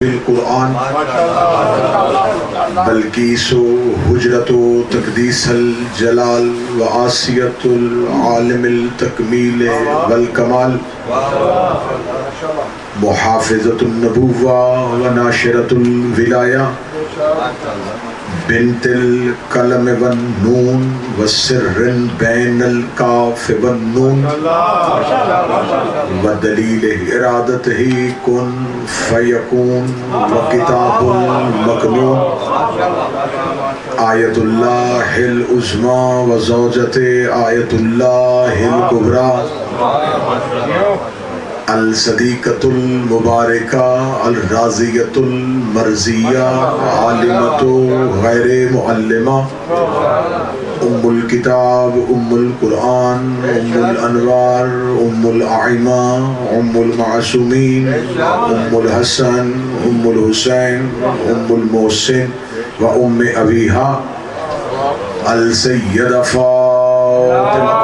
القرآن بلقیس و حجرت و تقدیس الجلال و آسیت العالم التکمیل والکمال محافظت النبوہ و ناشرت الولایہ بنت القلم والنون وسر بین الکاف والنون ودلیل ارادتہ کن فیکون وکتاب المکنون آیت اللہ العظمی وزوجت آیت اللہ الکبریٰ الصدیقۃ المبارکہ الراضیۃ المرضیہ عالمۃ غیر معلمہ ام الکتاب ام القرآن ام الانوار ام الائمہ ام المعصومین ام الحسن ام الحسین ام المحسن و ام ابیہا السیدہ فاطمہ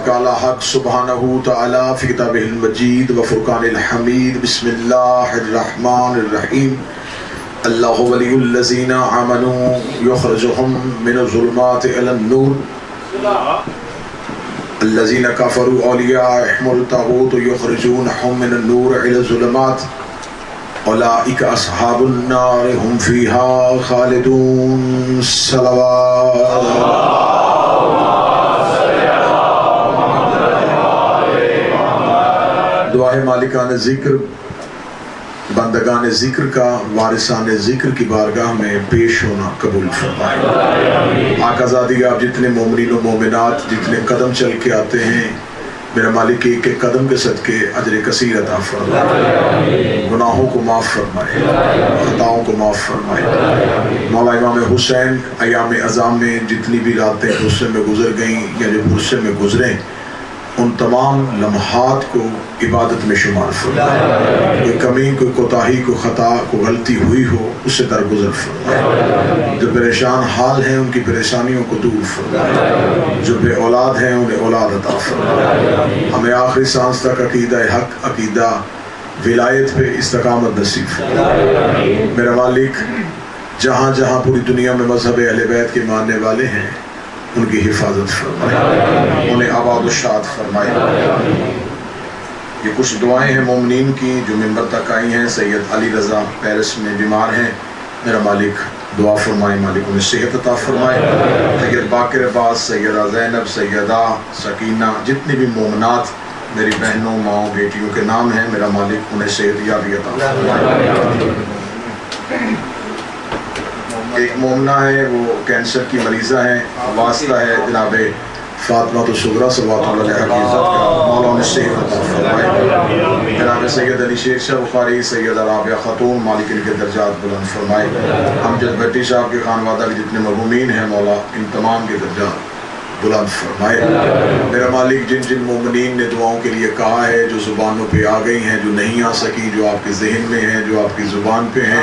قال حق سبحانہ تعالی فی کتابہ المجید و فرقان الحمید بسم اللہ الرحمن الرحیم اللہ ولی الذین آمنوا یخرجهم من الظلمات الی النور الذین کفروا اولیاءهم الطاغوت یخرجونهم من النور الی الظلمات اولئک اصحاب النار هم فیہا خالدون صلوات دعائے مالکان ذکر بندگان ذکر کا وارثان ذکر کی بارگاہ میں پیش ہونا قبول فرمائے۔ آقا زادی آپ جتنے مومنین و مومنات جتنے قدم چل کے آتے ہیں میرا مالک ایک ایک قدم کے صدقے اجر کثیر عطا فرمائے، گناہوں کو معاف فرمائے، خطاؤں کو معاف فرمائے۔ مولا امام حسین ایام عظام میں جتنی بھی راتیں غصے میں گزر گئیں یا جو غصے میں گزریں ان تمام لمحات کو عبادت میں شمار فرمائے، کوئی کمی کوئی کوتاہی کوئی خطا کوئی غلطی ہوئی ہو اس سے درگزر فرمائے، جو پریشان حال ہیں ان کی پریشانیوں کو دور فرمائے، جو بے اولاد ہیں انہیں اولاد عطا فرمائے، ہمیں آخری سانس تک عقیدہ حق عقیدہ ولایت پہ استقامت نصیب فرمائے۔ میرا مالک جہاں جہاں پوری دنیا میں مذہب اہل بیت کے ماننے والے ہیں ان کی حفاظت فرمائے، انہیں آباد و شاد فرمائے۔ یہ کچھ دعائیں ہیں مومنین کی جو ممبر تک آئی ہیں۔ سید علی رضا پیرس میں بیمار ہیں، میرا مالک دعا فرمائے، مالک انہیں صحت عطا فرمائے۔ سید باقر عباس، سیدہ زینب، سیدہ سکینہ، جتنی بھی مومنات میری بہنوں ماؤں بیٹیوں کے نام ہیں، میرا مالک انہیں صحت یابی عطا فرمائے۔ ایک مومنہ ہے وہ کینسر کی مریضہ ہیں، واسطہ ہے جناب فاطمہ الصغریٰ صلوات اللہ علیہ کی عزت کا، مولا انہیں صحت عطا فرمائے۔ جناب سید علی شیر شاہ بخاری، سیدہ رابعہ خاتون، مالک ان کے درجات بلند فرمائے۔ امجد بھٹی صاحب کے خانوادہ کے جتنے مرحومین ہیں مولا ان تمام کے درجات بلند فرمائے۔ میرا مالک جن جن مومنین نے دعاؤں کے لیے کہا ہے، جو زبانوں پہ آ گئی ہیں، جو نہیں آ سکی، جو آپ کے ذہن میں ہیں، جو آپ کی زبان پہ ہیں،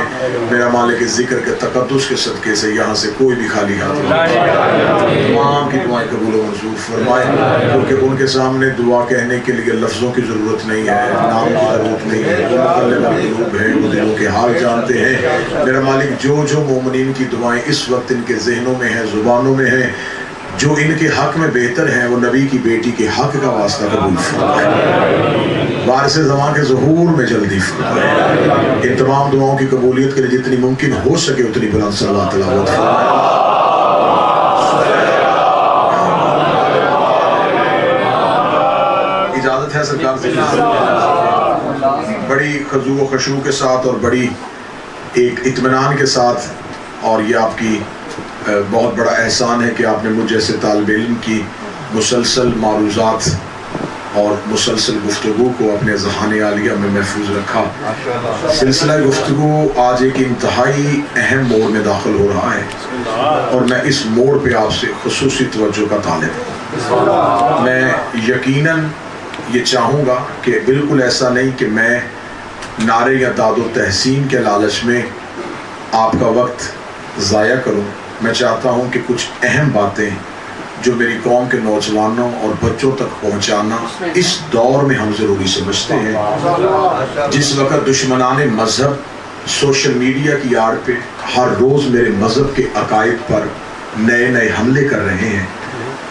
میرا مالک ذکر کے تقدس کے صدقے سے یہاں سے کوئی بھی خالی ہاتھ نہیں، تمام کی دعائیں قبول و منظور فرمائے، کیونکہ ان کے سامنے دعا کہنے کے لیے لفظوں کی ضرورت نہیں ہے، نام کی ضرورت نہیں ہے، وہ مقلب القلوب ہے، وہ دلوں کے حال جانتے ہیں۔ میرا مالک جو جو مومنین کی دعائیں اس وقت ان کے ذہنوں میں ہیں، زبانوں میں ہیں، جو ان کے حق میں بہتر ہے، وہ نبی کی بیٹی کے حق کا واسطہ قبول فرمائے، وارث زمان کے ظہور میں جلدی فرمائے۔ ان تمام دعاؤں کی قبولیت کے لیے جتنی ممکن ہو سکے اتنی بلند صلوات تلاوت فرمائے۔ اجازت ہے سرکار سے بڑی خضوع و خشوع کے ساتھ اور بڑی ایک اطمینان کے ساتھ، اور یہ آپ کی بہت بڑا احسان ہے کہ آپ نے مجھ جیسے طالب علم کی مسلسل معروضات اور مسلسل گفتگو کو اپنے ذہان عالیہ میں محفوظ رکھا۔ سلسلہ گفتگو آج ایک انتہائی اہم موڑ میں داخل ہو رہا ہے اور میں اس موڑ پہ آپ سے خصوصی توجہ کا طالب ہوں۔ میں یقیناً یہ چاہوں گا کہ بالکل ایسا نہیں کہ میں نعرے یا داد و تحسین کے لالچ میں آپ کا وقت ضائع کروں. میں چاہتا ہوں کہ کچھ اہم باتیں جو میری قوم کے نوجوانوں اور بچوں تک پہنچانا اس دور میں ہم ضروری سمجھتے ہیں جس وقت دشمنان مذہب سوشل میڈیا کی آڑ پہ ہر روز میرے مذہب کے عقائد پر نئے نئے حملے کر رہے ہیں.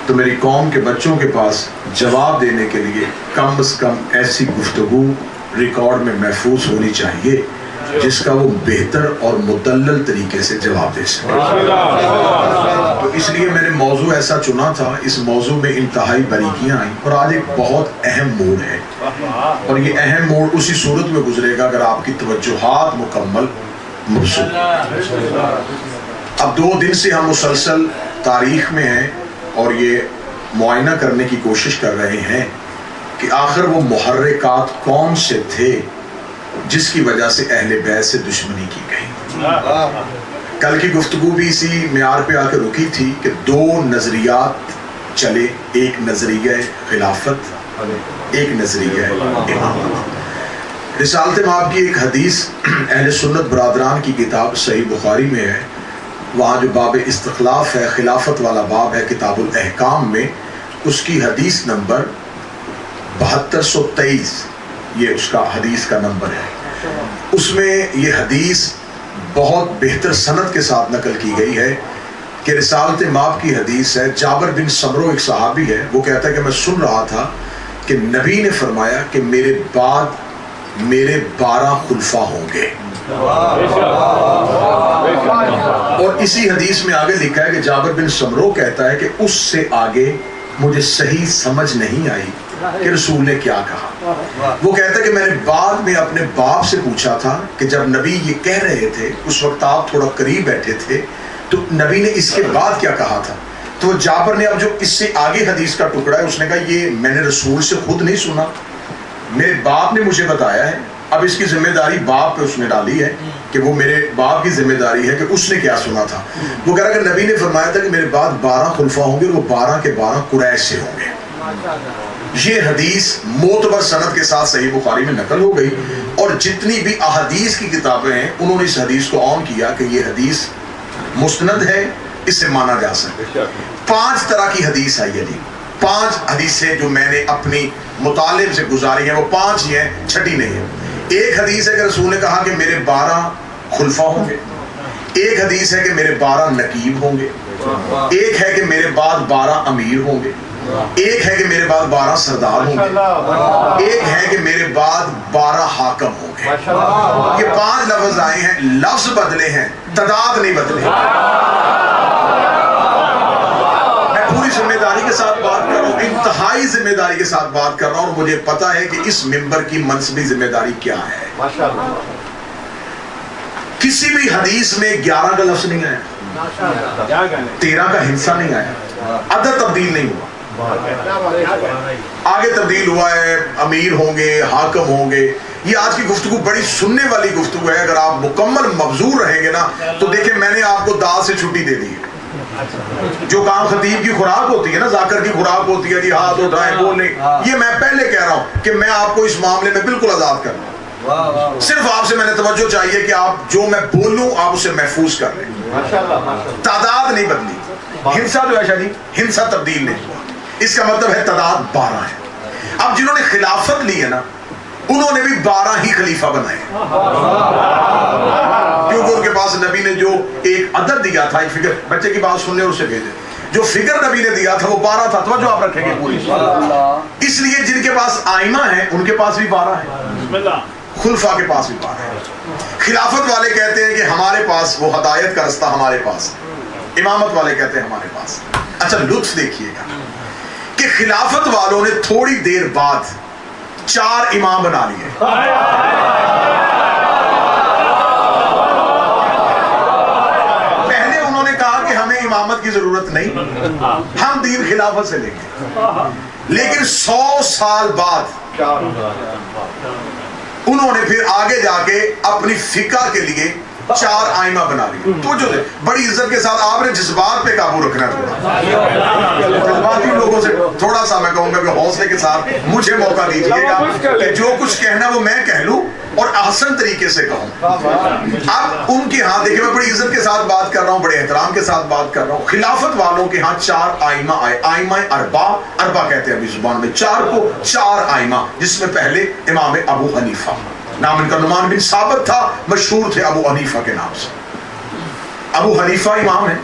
تو میری قوم کے بچوں کے پاس جواب دینے کے لیے کم از کم ایسی گفتگو ریکارڈ میں محفوظ ہونی چاہیے جس کا وہ بہتر اور مدلل طریقے سے جواب دے سکے. تو اس لیے میں نے موضوع ایسا چنا تھا. اس موضوع میں انتہائی باریکیاں آئیں اور آج ایک بہت اہم موڑ ہے اور یہ اہم موڑ اسی صورت میں گزرے گا اگر آپ کی توجہات مکمل مبسوط. اب 2 دن سے ہم مسلسل تاریخ میں ہیں اور یہ معائنہ کرنے کی کوشش کر رہے ہیں کہ آخر وہ محرکات کون سے تھے جس کی وجہ سے اہل بیت سے دشمنی کی گئی. کل کی گفتگو بھی اسی معیار پہ آ کے رکی تھی کہ 2 نظریات چلے. ایک نظریہ خلافت، ایک نظریہ امامت. رسالت مآب کی ایک حدیث اہل سنت برادران کی کتاب صحیح بخاری میں ہے. وہاں جو باب استخلاف ہے، خلافت والا باب ہے کتاب الاحکام میں، اس کی حدیث نمبر 7223 یہ اس کا حدیث کا نمبر ہے. اس میں یہ حدیث بہت بہتر سند کے ساتھ نقل کی گئی ہے کہ رسالت مآب کی حدیث ہے. جابر بن سمرو ایک صحابی ہے، وہ کہتا ہے کہ میں سن رہا تھا کہ نبی نے فرمایا کہ میرے بعد میرے 12 خلفاء ہوں گے. اور اسی حدیث میں آگے لکھا ہے کہ جابر بن سمرو کہتا ہے کہ اس سے آگے مجھے صحیح سمجھ نہیں آئی کہ رسول نے کیا کہا. وہ کہتا ہے کہ میں نے بعد میں اپنے باپ سے پوچھا تھا کہ جب نبی یہ کہہ رہے تھے اس وقت آپ تھوڑا قریب بیٹھے تھے تو نبی نے اس کے بعد کیا کہا تھا. تو جابر نے اب جو اس سے آگے حدیث کا ٹکڑا ہے اس نے کہا یہ میں نے رسول سے خود نہیں سنا، میرے باپ نے مجھے بتایا ہے. اب اس کی ذمہ داری باپ پہ اس نے ڈالی ہے کہ وہ میرے باپ کی ذمہ داری ہے کہ اس نے کیا سنا تھا. وہ کہہ رہا کہ نبی نے فرمایا تھا کہ میرے بعد 12 خلفاء ہوں گے اور وہ 12 کے 12 قریش سے ہوں گے. یہ حدیث معتبر سند کے ساتھ صحیح بخاری میں نقل ہو گئی اور جتنی بھی احادیث کی کتابیں ہیں انہوں نے اس حدیث کو آن کیا کہ یہ حدیث مستند ہے، اس سے مانا جا سکتا. 5 طرح کی حدیث آئی ہے جی. 5 حدیثیں جو میں نے اپنی مطالعے سے گزاری ہیں وہ 5 ہی ہیں، چھٹی نہیں ہے. ایک حدیث ہے کہ رسول نے کہا کہ میرے 12 خلفاء ہوں گے. ایک حدیث ہے کہ میرے 12 نقیب ہوں گے. ایک ہے کہ میرے بعد 12 امیر ہوں گے. ایک ہے کہ میرے بعد 12 سردار ہوں گے. ایک ہے کہ میرے بعد 12 حاکم ہوں گے. یہ 5 لفظ آئے ہیں، لفظ بدلے ہیں، تعداد نہیں بدلے. میں پوری ذمہ داری کے ساتھ بات کر رہا ہوں، انتہائی ذمہ داری کے ساتھ بات کر رہا ہوں اور مجھے پتا ہے کہ اس ممبر کی منصبی ذمہ داری کیا ہے. کسی بھی حدیث میں 11 کا لفظ نہیں آیا، 13 کا ہنسا نہیں آیا، عدد تبدیل نہیں ہوا. آگے تبدیل ہوا ہے، امیر ہوں گے، حاکم ہوں گے. یہ آج کی گفتگو بڑی سننے والی گفتگو ہے. اگر آپ مکمل مبذور رہیں گے نا تو دیکھیں میں نے آپ کو دال سے چھٹی دے دی ہے. جو کام خطیب کی خوراک ہوتی ہے نا، ذاکر کی خوراک ہوتی ہے جی ہاتھ اٹھائیں بولیں، یہ میں پہلے کہہ رہا ہوں کہ میں آپ کو اس معاملے میں بالکل آزاد کر رہا ہوں. صرف آپ سے میں نے توجہ چاہیے کہ آپ جو میں بولوں آپ اسے محفوظ کر لیں. تعداد نہیں بدلی. ہنسا جو ہے شاید ہنسا تبدیل نہیں ہوا. اس کا مطلب ہے تعداد 12 ہے. اب جنہوں نے خلافت لی ہے نا انہوں نے بھی 12 ہی خلیفہ بنائے کیونکہ ان کے پاس نبی نے جو ایک عدد دیا تھا، ایک فگر، بچے کی بات سننے اور اسے بھیجے، جو فگر نبی نے دیا تھا وہ 12 تھا. توجہ آپ رکھیں گے پوری. اس لیے جن کے پاس آئمہ ہیں ان کے پاس بھی 12 ہے، خلفاء کے پاس بھی 12 ہے. خلافت والے کہتے ہیں کہ ہمارے پاس وہ ہدایت کا رستہ ہمارے پاس، امامت والے کہتے ہیں ہمارے پاس. اچھا لطف دیکھیے گا کہ خلافت والوں نے تھوڑی دیر بعد 4 امام بنا لیے. پہلے انہوں نے کہا کہ ہمیں امامت کی ضرورت نہیں، ہم دین خلافت سے لیں گے. لیکن 100 سال بعد انہوں نے پھر آگے جا کے اپنی فقہ کے لیے 4 آئمہ بنا لیا. تو جو بڑی عزت کے ساتھ آپ نے جذبات پہ قابو رکھنا ہے. تھوڑا جذباتی لوگوں سے تھوڑا سا میں کہوں گا کہ حوصلے کے ساتھ مجھے موقع دیجیے گا کہ جو کچھ کہنا وہ میں کہہ لوں اور آسن طریقے سے کہوں. اب ان کے ہاں دیکھیں میں بڑی عزت کے ساتھ بات کر رہا ہوں, بڑے احترام کے ساتھ بات کر رہا ہوں. خلافت والوں کے ہاں 4 آئمہ آئے. آئمہ اربع کہتے ہیں ابھی زبان میں 4 کو. 4 آئمہ جس میں پہلے امام ابو حنیفہ, نام ان کا نعمان بن ثابت تھا, مشہور تھے ابو حنیفہ کے نام سے. ابو حنیفہ امام ہیں,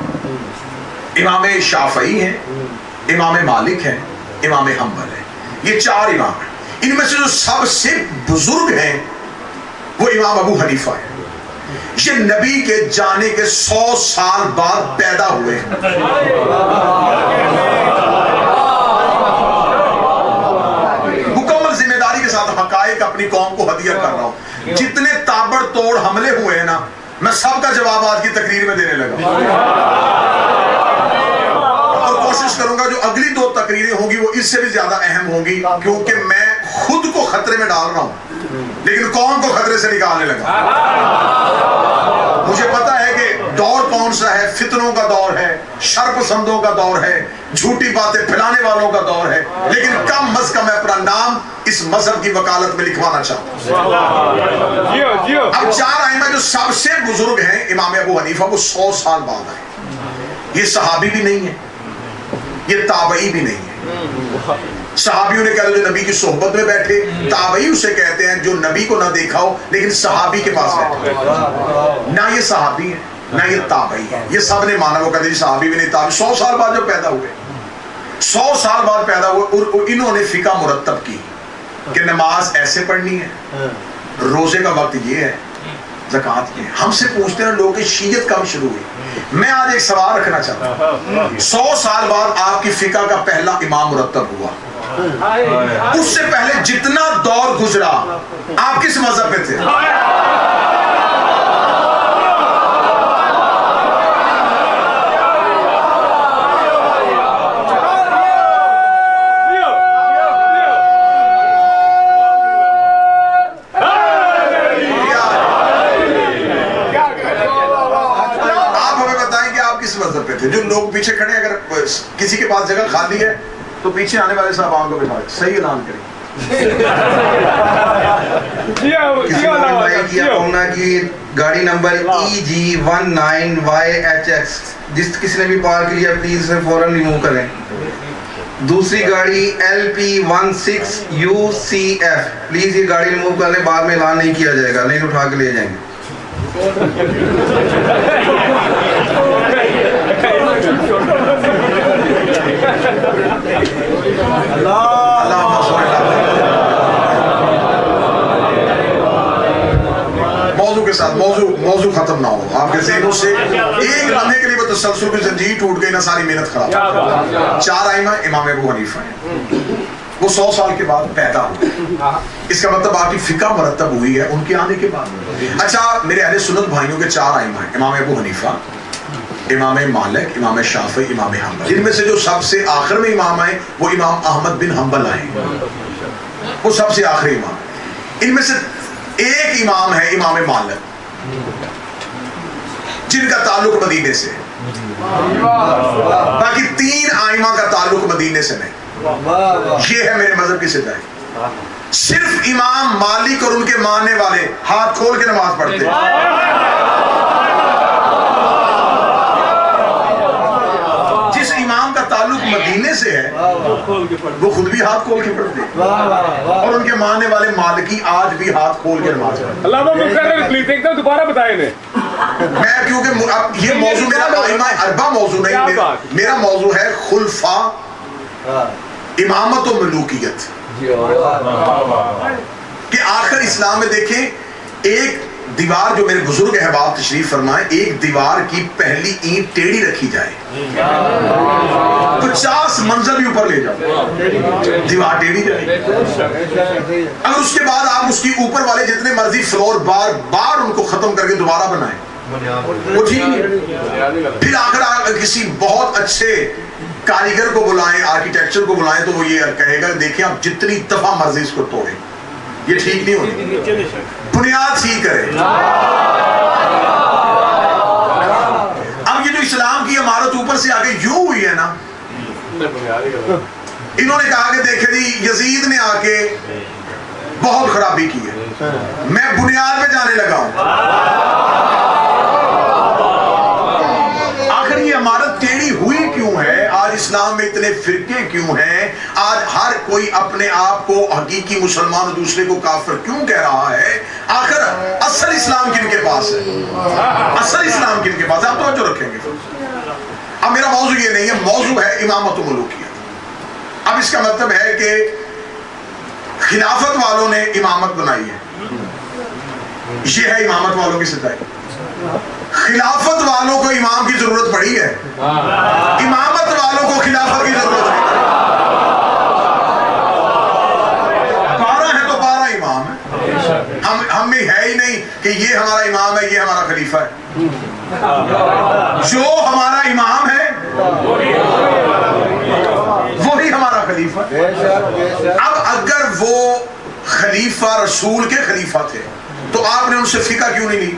امام شافعی ہیں, امام مالک ہیں, امام حنبل ہیں. یہ 4 امام ہیں. ان میں سے جو سب سے بزرگ ہیں وہ امام ابو حنیفہ ہے. یہ نبی کے جانے کے 100 سال بعد پیدا ہوئے ہیں. مکمل ذمہ داری کے ساتھ حقائق اپنی قوم کو ہدیہ کر رہا ہوں. جتنے تابڑ توڑ حملے ہوئے ہیں نا, میں سب کا جواب آج کی تقریر میں دینے لگا, اور کوشش کروں گا جو اگلی 2 تقریریں ہوں گی وہ اس سے بھی زیادہ اہم ہوں گی, کیونکہ میں خود کو خطرے میں ڈال رہا ہوں لیکن قوم کو خطرے سے نکالنے لگا. مجھے پتا ہے کہ دور کون سا ہے, فتنوں کا دور ہے, شر پسندوں کا دور ہے, جھوٹی باتیں پھیلانے والوں کا دور ہے, لیکن کم از کم میں اپنا نام اس مذہب کی وکالت میں لکھوانا چاہتا ہوں. اب 4 آئمہ جو سب سے بزرگ ہیں, امام ابو حنیفہ وہ 100 سال بعد آئے. یہ صحابی بھی نہیں ہے, یہ تابعی بھی نہیں ہے. صحابیوں نے کہا جو نبی کی صحبت میں بیٹھے, تابعی اسے کہتے ہیں جو نبی کو نہ دیکھا ہو لیکن صحابی کے پاس بیٹھے. نہ یہ صحابی ہے نہ یہ تابعی ہے, یہ سب نے مانا. وہ کہتے ہیں صحابی بھی نہیں تابعی. 100 سال بعد جب پیدا ہوئے, 100 سال بعد پیدا ہوئے, اور انہوں نے فقہ مرتب کی کہ نماز ایسے پڑھنی ہے, روزے کا وقت یہ ہے, زکوٰۃ یہ. ہم سے پوچھتے ہیں لوگ کہ شیعت کب شروع ہوئی. میں آج ایک سوال رکھنا چاہتا ہوں. 100 سال بعد آپ کی فقہ کا پہلا امام مرتب ہوا. اس سے پہلے جتنا دور گزرا آپ کس مذہب پہ تھے؟ جو لوگ پیچھے کھڑے ہیں, اگر کسی کے پاس جگہ خالی ہے تو پیچھے آنے والے صاحب آن کو بٹھائے, صحیح اعلان کریں. کی گاڑی نمبر EG19YHX جس کسی نے بھی پارک لیا پلیز اسے فوراً ریموو کریں. دوسری گاڑی LP16UCF پلیز یہ گاڑی ریموو کر لیں, بعد میں اعلان نہیں کیا جائے گا, نہیں اٹھا کے لے جائیں گے. موضوع کے ساتھ موضوع ختم نہ ہو آپ کے ذہنوں سے. ایک لمحے کے لیے وہ تسلسل کی زنجیر ٹوٹ گئی, نہ ساری محنت خراب. 4 آئمہ امام ابو حنیفہ ہیں, وہ 100 سال کے بعد پیدا ہوئے. اس کا مطلب آپ کی فقہ مرتب ہوئی ہے ان کے آنے کے بعد. اچھا میرے اہل سنت بھائیوں کے 4 آئمہ ہیں, امام ابو حنیفہ, امام مالک, امام شافعی, امام حنبل. جن میں سے جو سب سے آخر میں امام آئے وہ امام احمد بن حنبل آئے, وہ سب سے آخری امام. ان میں سے ایک امام ہے امام مالک جن کا تعلق مدینے سے, باقی 3 آئمہ کا تعلق مدینے سے نہیں. یہ ہے میرے مذہب کی سچائی. صرف امام مالک اور ان کے ماننے والے ہاتھ کھول کے نماز پڑھتے ہیں. جس امام کا تعلق مدینے سے ہے وہ خود بھی ہاتھ کھول کے پڑھتے ہیں, اور ان کے ماننے والے مالکی آج بھی ہاتھ کھول کے نماز پڑھتے ہیں. علامہ مقرر پلیز ایک دم دوبارہ بتائیں. میں کیونکہ اب یہ موضوع میرا آئمہ اربع موضوع نہیں, میرا موضوع ہے خلفاء, امامت و ملوکیت. کہ آخر اسلام میں دیکھیں ایک دیوار, جو میرے بزرگ احباب تشریف فرمائے, ایک دیوار کی پہلی اینٹ ٹیڑھی رکھی جائے 50 منزل بھی اوپر لے جاؤ, دیوار ٹیڑھی جائے. اگر اس کے بعد آپ اس کی اوپر والے جتنے مرضی فلور بار بار ان کو ختم کر کے دوبارہ بنائیں, وہ ٹھیک نہیں. پھر آخر کسی بہت اچھے کاریگر کو بلائیں, آرکیٹیکچر کو بلائیں, تو وہ یہ کہے گا دیکھیں آپ جتنی دفعہ مرضی اس کو توڑیں, یہ ٹھیک نہیں ہوگی. بنیاد ٹھیک کریں. سے آگے یوں ہوئی ہے نا. انہوں نے کہا کہ دیکھیں جی یزید نے آ کے بہت خرابی کی ہے, میں بنیاد پہ جانے لگا ہوں. آخر یہ عمارت ٹیڑھی ہوئی کیوں ہے؟ آج اسلام میں اتنے فرقے کیوں ہیں؟ آج ہر کوئی اپنے آپ کو حقیقی مسلمان اور دوسرے کو کافر کیوں کہہ رہا ہے؟ آخر اصل اسلام کن کے پاس ہے؟ اصل اسلام کن کے پاس ہے؟ آپ توجہ رکھیں گے. اب میرا موضوع یہ نہیں ہے, موضوع ہے امامت و ملوکیت. اب اس کا مطلب ہے کہ خلافت والوں نے امامت بنائی ہے, یہ ہے امامت والوں کی سچائی. خلافت والوں کو امام کی ضرورت پڑی ہے, امامت والوں کو خلافت کی ضرورت نہیں. 12 ہے تو 12 امام ہے, ہم میں ہے ہی نہیں کہ یہ ہمارا امام ہے یہ ہمارا خلیفہ ہے. جو ہمارا امام ہے وہی ہمارا خلیفہ. اب اگر وہ خلیفہ رسول کے خلیفہ تھے تو آپ نے ان سے فقہ کیوں نہیں لی؟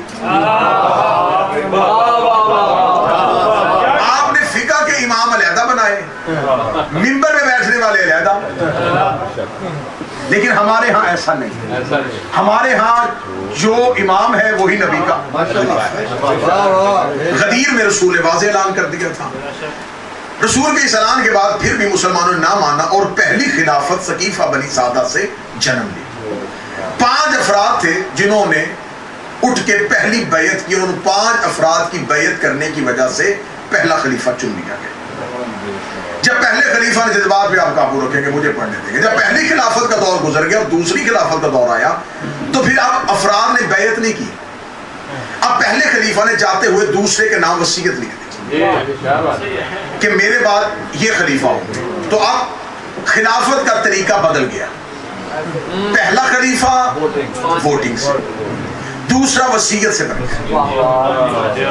آپ نے فقہ کے امام علیحدہ بنائے, منبر میں بیٹھنے والے علیحدہ. لیکن ہمارے ہاں ایسا نہیں. ہمارے ہاں جو امام ہے وہی نبی کا. غدیر میں رسول نے واضح اعلان کر دیا تھا. رسول کے اس اعلان کے بعد پھر بھی مسلمانوں نے نہ مانا اور پہلی خلافت ثقیفہ بنی سعدہ سے جنم لی. 5 افراد تھے جنہوں نے اٹھ کے پہلی بیعت کی, اور ان 5 افراد کی بیعت کرنے کی وجہ سے پہلا خلیفہ چن لیا گیا. جب پہلے خلیفہ نے جذبات پہ آپ قابو رکھیں گے, مجھے پڑھنے دیں گے, جب پہلی خلافت کا دور گزر گیا اور دوسری خلافت کا دور آیا تو پھر اب افراد نے بیعت نہیں کی. اب پہلے خلیفہ نے جاتے ہوئے دوسرے کے نام وصیت لکھ دی کہ میرے بعد یہ خلیفہ ہو. تو اب خلافت کا طریقہ بدل گیا. پہلا خلیفہ ووٹنگ سے, دوسرا وصیت سے بن گیا.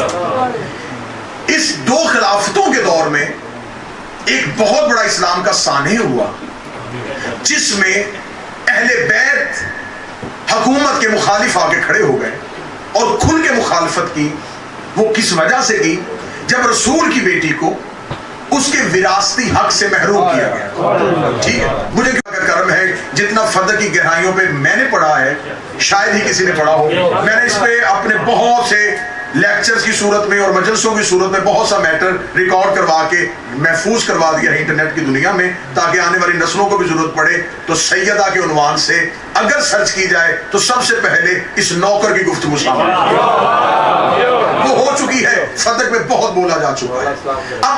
اس 2 خلافتوں کے دور میں ایک بہت بڑا اسلام کا سانحہ ہوا جس میں اہل بیت حکومت کے مخالف آگے کھڑے ہو گئے اور کھل کے مخالفت کی. وہ کس وجہ سے کی؟ جب رسول کی بیٹی کو اس کے وراثتی حق سے محروم کیا گیا. ٹھیک ہے, مجھے کرم ہے جتنا فضل کی گہرائیوں پہ میں نے پڑھا ہے شاید ہی کسی نے پڑھا ہو. میں نے اس پہ اپنے بہت سے لیکچرز کی صورت میں اور مجلسوں کی صورت میں بہت سا میٹر ریکارڈ کروا کے محفوظ کروا دیا ہے انٹرنیٹ کی دنیا میں, تاکہ آنے والی نسلوں کو بھی ضرورت پڑے تو سیدہ کے عنوان سے اگر سرچ کی جائے تو سب سے پہلے اس نوکر کی گفتگو شامل وہ ہو چکی ہے. صدق میں بہت بولا جا چکا ہے. اب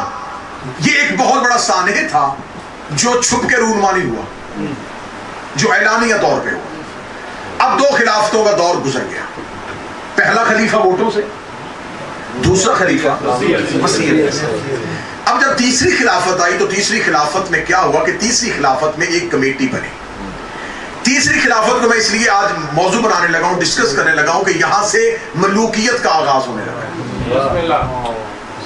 یہ ایک بہت بڑا سانحہ تھا جو چھپ کے رونمانی ہوا, جو اعلانیہ طور پہ ہوا. اب 2 خلافتوں کا دور گزر گیا. پہلا خلیفہ ووٹوں سے, دوسرا خلیفہ وصیت سے. اب جب تیسری خلافت آئی تو تیسری خلافت میں کیا ہوا کہ تیسری خلافت میں ایک کمیٹی بنی. تیسری خلافت کو میں اس لیے آج موضوع بنانے لگا ہوں, ڈسکس کرنے لگا ہوں کہ یہاں سے ملوکیت کا آغاز ہونے لگا.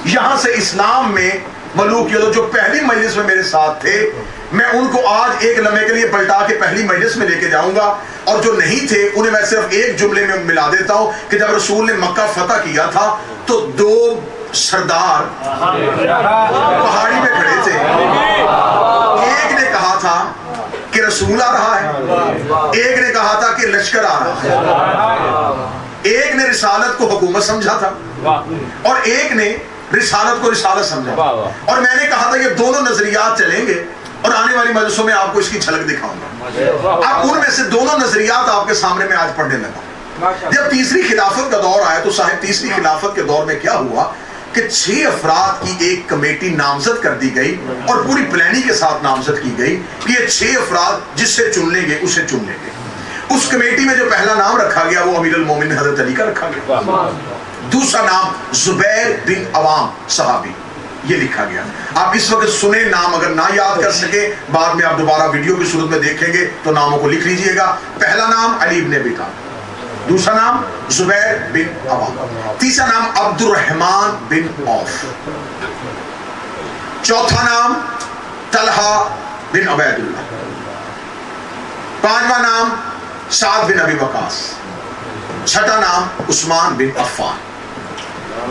یہاں سے اسلام میں ملوکیت. جو پہلی مجلس میں میرے ساتھ تھے میں ان کو آج ایک لمحے کے لیے پلٹا کے پہلی مجلس میں لے کے جاؤں گا, اور جو نہیں تھے انہیں میں صرف ایک جملے میں ملا دیتا ہوں کہ جب رسول نے مکہ فتح کیا تھا تو 2 سردار پہاڑی پہ کھڑے تھے. ایک نے کہا تھا کہ رسول آ رہا ہے, ایک نے کہا تھا کہ لشکر آ رہا ہے. ایک نے رسالت کو حکومت سمجھا تھا اور ایک نے رسالت کو رسالت سمجھا. اور میں نے کہا تھا کہ دونوں نظریات چلیں گے اور آنے والی مجلسوں میں آپ کو اس کی جھلک دکھاؤں گا. اب ان میں سے دونوں نظریات آپ کے سامنے میں آج پڑھنے لگا. جب تیسری خلافت کا دور آیا تو صاحب تیسری خلافت کے دور میں کیا ہوا کہ 6 افراد کی ایک کمیٹی نامزد کر دی گئی اور پوری پلاننگ کے ساتھ نامزد کی گئی کہ یہ 6 افراد جس سے چن لیں گے اسے چن لیں گے. اس کمیٹی میں جو پہلا نام رکھا گیا وہ امیر المومنین حضرت علی کا رکھا گیا. دوسرا نام زبیر بن عوام صحابی یہ لکھا گیا. آپ اس وقت سنیں نام, اگر نہ یاد کر سکے بعد میں آپ دوبارہ ویڈیو کی صورت میں دیکھیں گے تو ناموں کو لکھ لیجئے گا. پہلا نام علی بن ابی طالب, دوسرا نام زبیر بن عوام, تیسرا نام عبد الرحمن بن عوف, چوتھا نام طلحہ بن عبید اللہ, پانچواں نام سعد بن ابی وقاص, چھٹا نام عثمان بن عفان.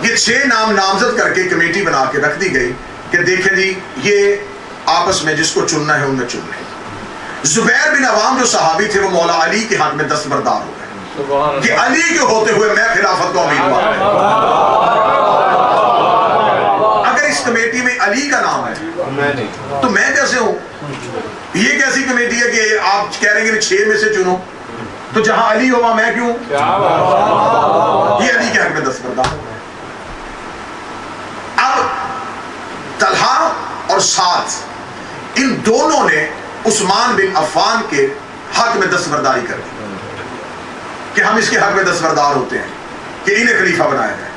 یہ 6 نام نامزد کر کے کمیٹی بنا کے رکھ دی گئی کہ دیکھیں جی یہ آپس میں جس کو چننا ہے ان میں چن لیں. زبیر بن عوام جو صحابی تھے وہ مولا علی کے حق میں دستبردار ہو گئے کہ علی کے ہوتے ہوئے میں خلافت کو امیدوار ہوں. اگر اس کمیٹی میں علی کا نام ہے تو میں کیسے ہوں؟ یہ کیسی کمیٹی ہے کہ آپ کہہ رہے ہیں کہ 6 میں سے چنو، تو جہاں علی ہوا میں کیوں؟ یہ علی کے حق میں دستبردار. اب طلحہ اور سعد ان دونوں نے عثمان بن عفان کے حق میں دستبرداری کر دی کہ ہم اس کے حق میں دستبردار ہوتے ہیں کہ انہیں خلیفہ بنایا جائے.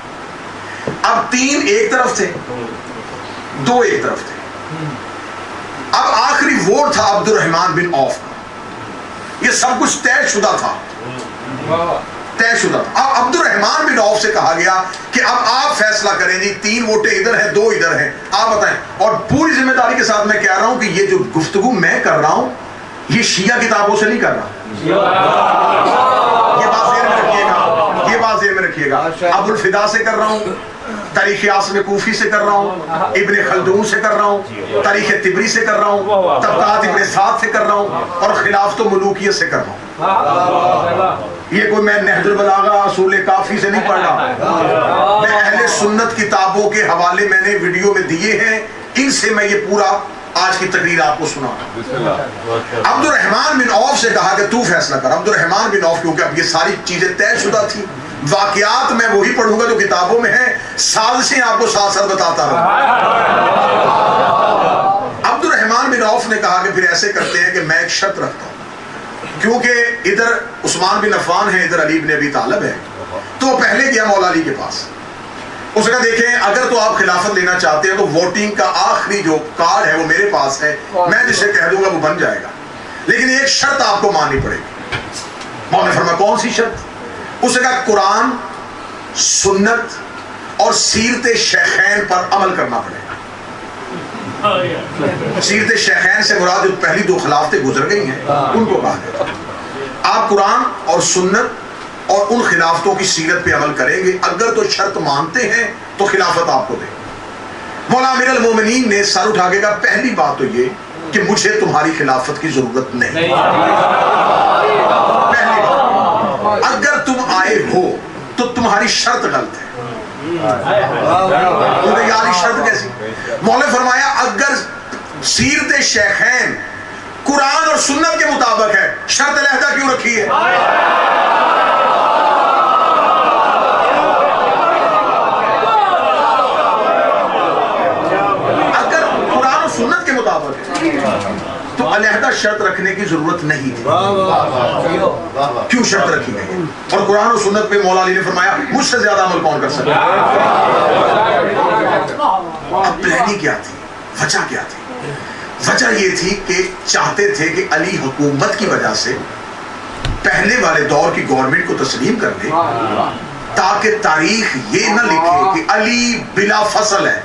اب 3 ایک طرف تھے، 2 ایک طرف تھے. اب آخری ووٹ تھا عبد الرحمن بن عوف کا. یہ سب کچھ طے شدہ تھا، طے شدہ تھا. اب عبد الرحمن بن عوف سے کہا گیا کہ اب آپ فیصلہ کریں جی، 3 ووٹیں ادھر ہیں 2 ادھر ہیں، آپ بتائیں. اور پوری ذمہ داری کے ساتھ میں کہہ رہا ہوں کہ یہ جو گفتگو میں کر رہا ہوں یہ شیعہ کتابوں سے نہیں کر رہا. یہ بات ذہن میں رکھیے گا، یہ بات ذہن میں رکھیے گا. ابو الفدا سے کر رہا ہوں، تاریخ عاصم کوفی سے کر رہا ہوں، ابن خلدون سے کر رہا ہوں، تاریخ طبری سے کر رہا ہوں، طبقات ابن سعد سے کر رہا ہوں، اور خلافت و ملوکیت سے کر رہا ہوں. یہ کوئی میں نہج البلاغہ اصول کافی سے نہیں پڑھ رہا. میں اہل سنت کتابوں کے حوالے میں نے ویڈیو میں دیے ہیں، ان سے میں یہ پورا آج کی تقریر آپ کو سنا. عبد الرحمن بن عوف سے کہا کہ تو فیصلہ کر. عبد الرحمن بن عوف کیونکہ اب یہ ساری چیزیں طے شدہ تھی، واقعات میں وہی پڑھوں گا جو کتابوں میں ہیں، سازشیں آپ کو ساتھ ساتھ بتاتا رہوں. عبد الرحمن بن عوف نے کہا کہ پھر ایسے کرتے ہیں کہ میں ایک شرط رکھتا ہوں، کیونکہ ادھر عثمان بن عفان ہے، ادھر علی بن ابی طالب ہے. تو وہ پہلے گیا مولا علی کے پاس. اس نے کہا دیکھیں اگر تو آپ خلافت لینا چاہتے ہیں تو ووٹنگ کا آخری جو کارڈ ہے وہ میرے پاس ہے، میں جسے کہہ دوں گا وہ بن جائے گا، لیکن ایک شرط آپ کو ماننی پڑے گی. مولا نے فرمایا کون سی شرط؟ اس نے کہا قرآن، سنت اور سیرت شیخین پر عمل کرنا پڑے گا. سیرت شیخین سے مراد جو پہلی 2 خلافتیں گزر گئی ہیں ان کو کہا گیا. آپ قرآن اور سنت اور ان خلافتوں کی سیرت پہ عمل کریں گے، اگر تو شرط مانتے ہیں تو خلافت آپ کو دیں. مولا امیر المومنین نے سر اٹھا کے کہا پہلی بات تو یہ کہ مجھے تمہاری خلافت کی ضرورت نہیں. پہلی بات، اگر تم آئے ہو تو تمہاری شرط غلط ہے. یاری شرط کیسی؟ مولا نے فرمایا اگر سیرت شیخین قرآن اور سنت کے مطابق ہے، شرط علیحدہ کیوں رکھی ہے؟ تو علیحدہ شرط رکھنے کی ضرورت نہیں تھی. کیوں شرط رکھی گئی؟ اور قرآن و سنت پہ مولا علی نے فرمایا مجھ سے زیادہ عمل کون کر سکتا؟ اب پلاننگ کیا تھی؟ وجہ کیا تھی؟ وجہ یہ تھی کہ چاہتے تھے کہ علی حکومت کی وجہ سے پہلے والے دور کی گورنمنٹ کو تسلیم کر دے تاکہ تاریخ یہ نہ لکھے کہ علی بلا فصل ہے.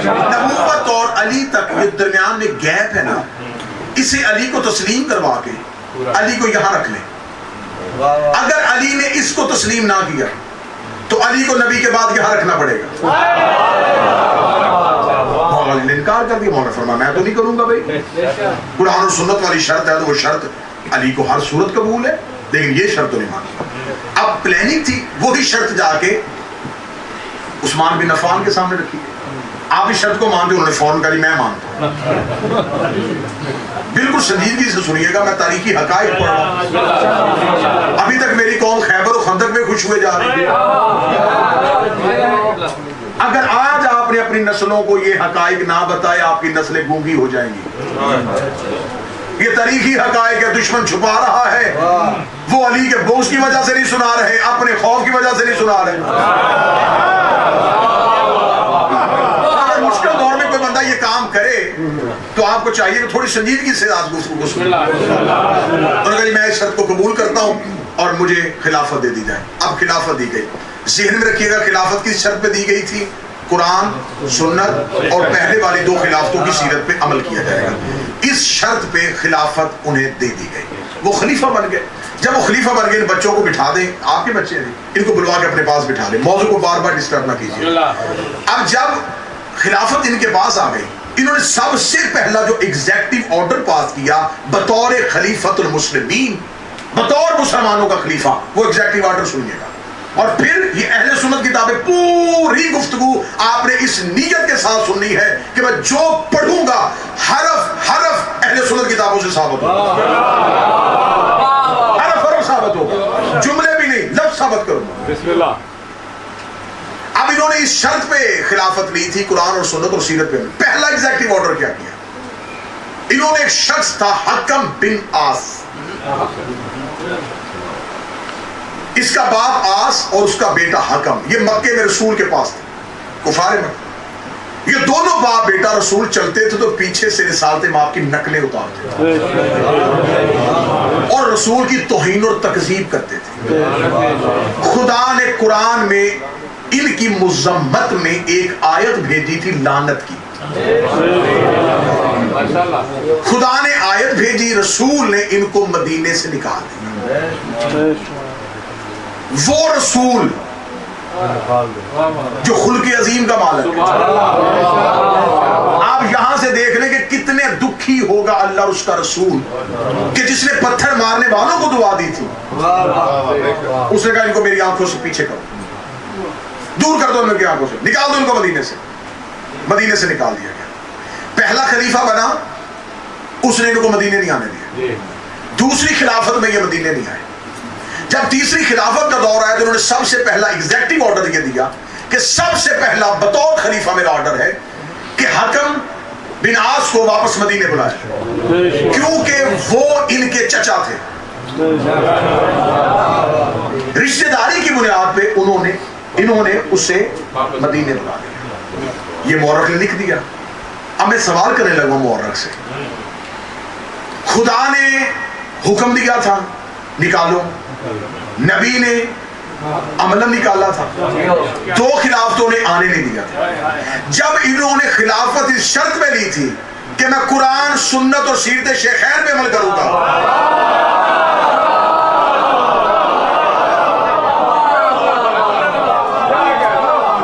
نبوت اور علی تک یہ درمیان میں گیپ ہے نا، اسے علی کو تسلیم کروا کے علی کو یہاں رکھ لیں. اگر علی نے اس کو تسلیم نہ کیا تو علی کو نبی کے بعد یہاں رکھنا پڑے گا. مولا نے انکار کر دیا. مولا نے فرمایا میں تو نہیں کروں گا بھائی، قرآن اور سنت والی شرط ہے تو وہ شرط علی کو ہر صورت قبول ہے، لیکن یہ شرط تو نہیں مانی. اب پلاننگ تھی، وہی شرط جا کے عثمان بن عفان کے سامنے رکھی. آپ اس شرط کو مانتے؟ انہوں نے فوراً کہا میں مانتا ہوں. بالکل سنجیدگی سے سنیے گا، میں تاریخی حقائق پڑھ رہا ہوں. ابھی تک میری قوم خیبر و خندق میں خوش ہوئے جا رہی ہے. اگر آج آپ نے اپنی نسلوں کو یہ حقائق نہ بتائے آپ کی نسلیں گونگی ہو جائیں گی. یہ تاریخی حقائق ہے، دشمن چھپا رہا ہے. وہ علی کے بغض کی وجہ سے نہیں سنا رہے، اپنے خوف کی وجہ سے نہیں سنا رہے. مشکل دور میں کوئی بندہ یہ کام کرے تو آپ کو چاہیے کہ تھوڑی سنجیدگی سے آج گفتگو کو سنیں. اور اگر میں اس شرط کو قبول کرتا ہوں اور مجھے خلافت دے دی جائے. اب خلافت دی گئی. ذہن میں رکھیے گا خلافت کس شرط پہ دی گئی تھی؟ قرآن سنت اور پہلے والی 2 خلافتوں کی سیرت پہ عمل کیا جائے گا. اس شرط پہ خلافت انہیں دے دی گئی. وہ خلیفہ بن گئے. جب وہ خلیفہ بن گئے ان بچوں کو بٹھا دیں, آپ کے بچے ہیں, ان کو بلوا کے اپنے پاس بٹھا دیں, موضوع کو بار بار ڈسٹرب نہ کیجیے. اب جب خلافت ان کے پاس آ گئی, انہوں نے سب سے پہلا جو ایگزیکٹو آرڈر پاس کیا بطور خلیفۃ المسلمین, بطور مسلمانوں کا خلیفہ, وہ ایگزیکٹو آرڈر سنیے گا. اور پھر یہ اہل سنت کتابیں پوری گفتگو آپ نے اس نیت کے ساتھ سننی ہے کہ میں جو پڑھوں گا حرف حرف اہل سنت کتابوں سے ثابت ہوگا, حرف حرف ثابت ہوگا, جملے بھی نہیں, لفظ ثابت کروں گا. بسم اللہ. اب انہوں نے اس شرط پہ خلافت لی تھی, قرآن اور سنت اور سیرت پہ. پہلا ایگزیکٹو آرڈر کیا کیا, انہوں نے ایک شخص تھا حکم بن آس, اس کا باپ آس اور اس کا بیٹا حکم, یہ مکے میں رسول کے پاس تھے, کفار مکہ. یہ دونوں باپ بیٹا رسول چلتے تھے تو پیچھے سے رسالت ماں کی نقلیں اتارتے تھے اور رسول کی توہین اور تکذیب کرتے تھے. خدا نے قرآن میں ان کی مذمت میں ایک آیت بھیجی تھی لعنت کی. خدا نے آیت بھیجی, رسول نے ان کو مدینے سے نکال دیا. وہ رسول جو خلق عظیم کا مالک ہے. آپ یہاں سے دیکھ لیں کہ کتنے دکھی ہوگا اللہ اور اس کا رسول کہ جس نے پتھر مارنے والوں کو دعا دی تھی. اس نے کہا ان کو میری آنکھوں سے پیچھے کرو, دور کر دو ان کی آنکھوں سے, نکال دو ان کو مدینے سے. مدینے سے نکال دیا گیا. پہلا خلیفہ بنا, اس نے ان کو مدینے نہیں آنے دیا. دوسری خلافت میں یہ مدینے نہیں آئے. جب تیسری خلافت کا دور آیا تو انہوں نے سب سے پہلا ایگزیکٹو آرڈر یہ دیا کہ سب سے پہلا بطور خلیفہ میرا آرڈر ہے کہ حکم بن آس کو واپس مدینے بلائے, کیونکہ وہ ان کے چچا تھے. رشتہ داری کی بنیاد پہ انہوں نے اسے مدینے بلا دیا. یہ مورخ نے لکھ دیا. اب میں سوال کرنے لگا مورخ سے, خدا نے حکم دیا تھا نکالو, نبی نے عملاً نکالا تھا, 2 خلافتوں نے آنے نہیں دیا تھا. جب انہوں نے خلافت اس شرط پہ لی تھی کہ میں قرآن سنت اور سیرت شیخین پہ عمل کروں گا,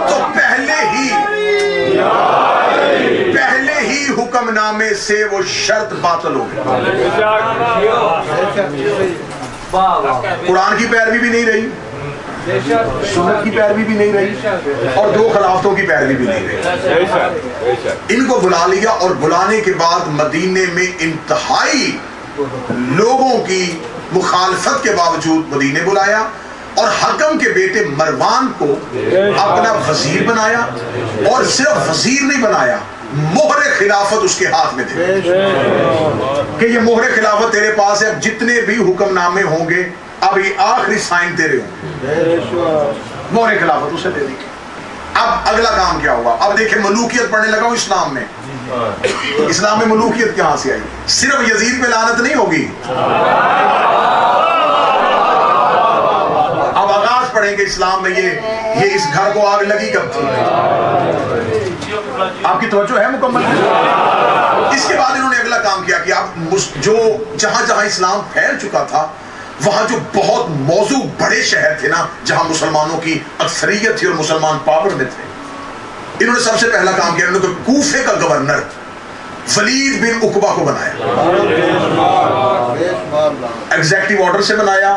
تو پہلے ہی حکم نامے سے وہ شرط باطل ہو گئی. قرآن کی پیروی بھی نہیں رہی, سنت کی پیروی بھی نہیں رہی, اور 2 خلافتوں کی پیروی بھی نہیں رہی. ان کو بلا لیا اور بلانے کے بعد مدینے میں انتہائی لوگوں کی مخالفت کے باوجود مدینے بلایا اور حکم کے بیٹے مروان کو اپنا وزیر بنایا, اور صرف وزیر نہیں بنایا, مہر خلافت اس کے ہاتھ میں تھے کہ یہ مہر خلافت تیرے پاس ہے, اب جتنے بھی حکم نامے ہوں گے اب یہ آخری سائن تیرے ہوں گے. مہر خلافت اسے دے دی. اب اگلا کام کیا ہوا, اب دیکھیں ملوکیت پڑھنے لگا ہوں اسلام میں. اسلام میں ملوکیت کہاں سے آئی؟ صرف یزید پہ لعنت نہیں ہوگی, اب آغاز پڑھیں گے اسلام میں یہ اس گھر کو آگ لگی کب تھی. آپ کی توجہ ہے مکمل؟ اس کے بعد انہوں نے اگلا کام کیا کہ آپ جو جہاں جہاں اسلام پھیل چکا تھا وہاں جو بہت موضوع بڑے شہر تھے نا جہاں مسلمانوں کی اکثریت تھی اور مسلمان پاور میں تھے, انہوں نے سب سے پہلا کام کیا, انہوں نے کوفے کا گورنر ولید بن عقبہ کو بنایا. ایگزیکٹو آرڈر سے بنایا,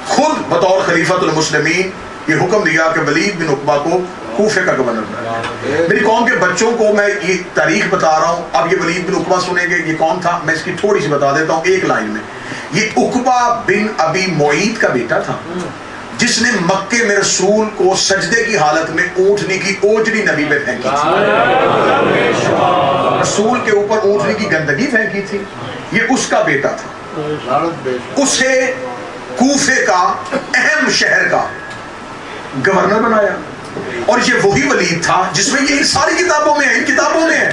خود بطور خلیفۃ المسلمین یہ حکم دیا کہ ولید بن عقبہ کو کوفے کا گورنر بنایا. میری قوم کے بچوں کو میں یہ تاریخ بتا رہا ہوں, اب یہ ولید بن عقبہ سنیں گے یہ کون تھا, میں اس کی تھوڑی سی بتا دیتا ہوں ایک لائن میں. یہ عقبہ بن ابی معیط کا بیٹا تھا جس نے مکے میں رسول کو سجدے کی حالت میں اونٹنی کی اوجڑی نبی پہ پھینکی تھی, رسول کے اوپر اونٹنی کی گندگی پھینکی تھی. یہ اس کا بیٹا تھا, اسے کوفے کا اہم شہر کا گورنر بنایا. اور یہ وہی ولید تھا جس میں یہ ساری کتابوں میں ہے, ان کتابوں میں ہے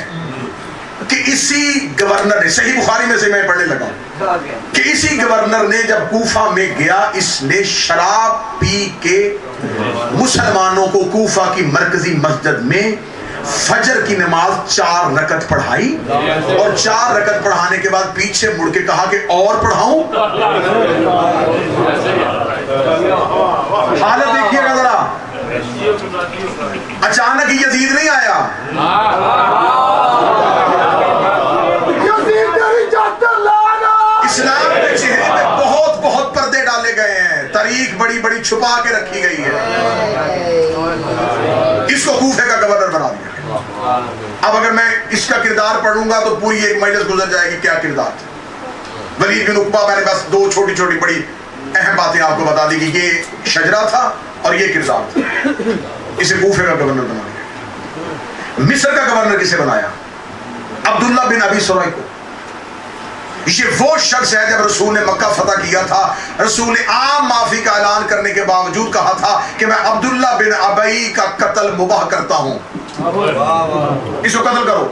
کہ اسی گورنر نے, صحیح بخاری میں سے میں پڑھنے لگا کہ اسی گورنر نے جب کوفہ میں گیا اس نے شراب پی کے مسلمانوں کو کوفہ کی مرکزی مسجد میں فجر کی نماز 4 رکعت پڑھائی اور 4 رکعت پڑھانے کے بعد پیچھے مڑ کے کہا کہ اور پڑھاؤں. حالت دیکھیے گا ذرا. اچانک یزید نہیں آیا. اسلام کے چہرے پہ بہت بہت پردے ڈالے گئے ہیں. تاریخ بڑی بڑی چھپا کے رکھی گئی ہے. اس کو کوفے کا گورنر بنا دیا. اب اگر میں اس کا کردار پڑھوں گا تو پوری ایک مجلس گزر جائے گی. کیا کردار تھا ولید بن عقبہ؟ میں نے بس 2 چھوٹی چھوٹی بڑی اہم باتیں آپ کو بتا دی کہ یہ شجرا تھا اور یہ کردار تھا. اسے کوفے کا گورنر بنا دیا. مصر کا گورنر کسے بنایا؟ عبداللہ بن ابی سرائی کو. یہ وہ شخص ہے جب رسول نے مکہ فتح کیا تھا، رسول نے عام معافی کا اعلان کرنے کے باوجود کہا تھا کہ میں عبداللہ بن ابی کا قتل مباح کرتا ہوں، اس کو قتل کرو.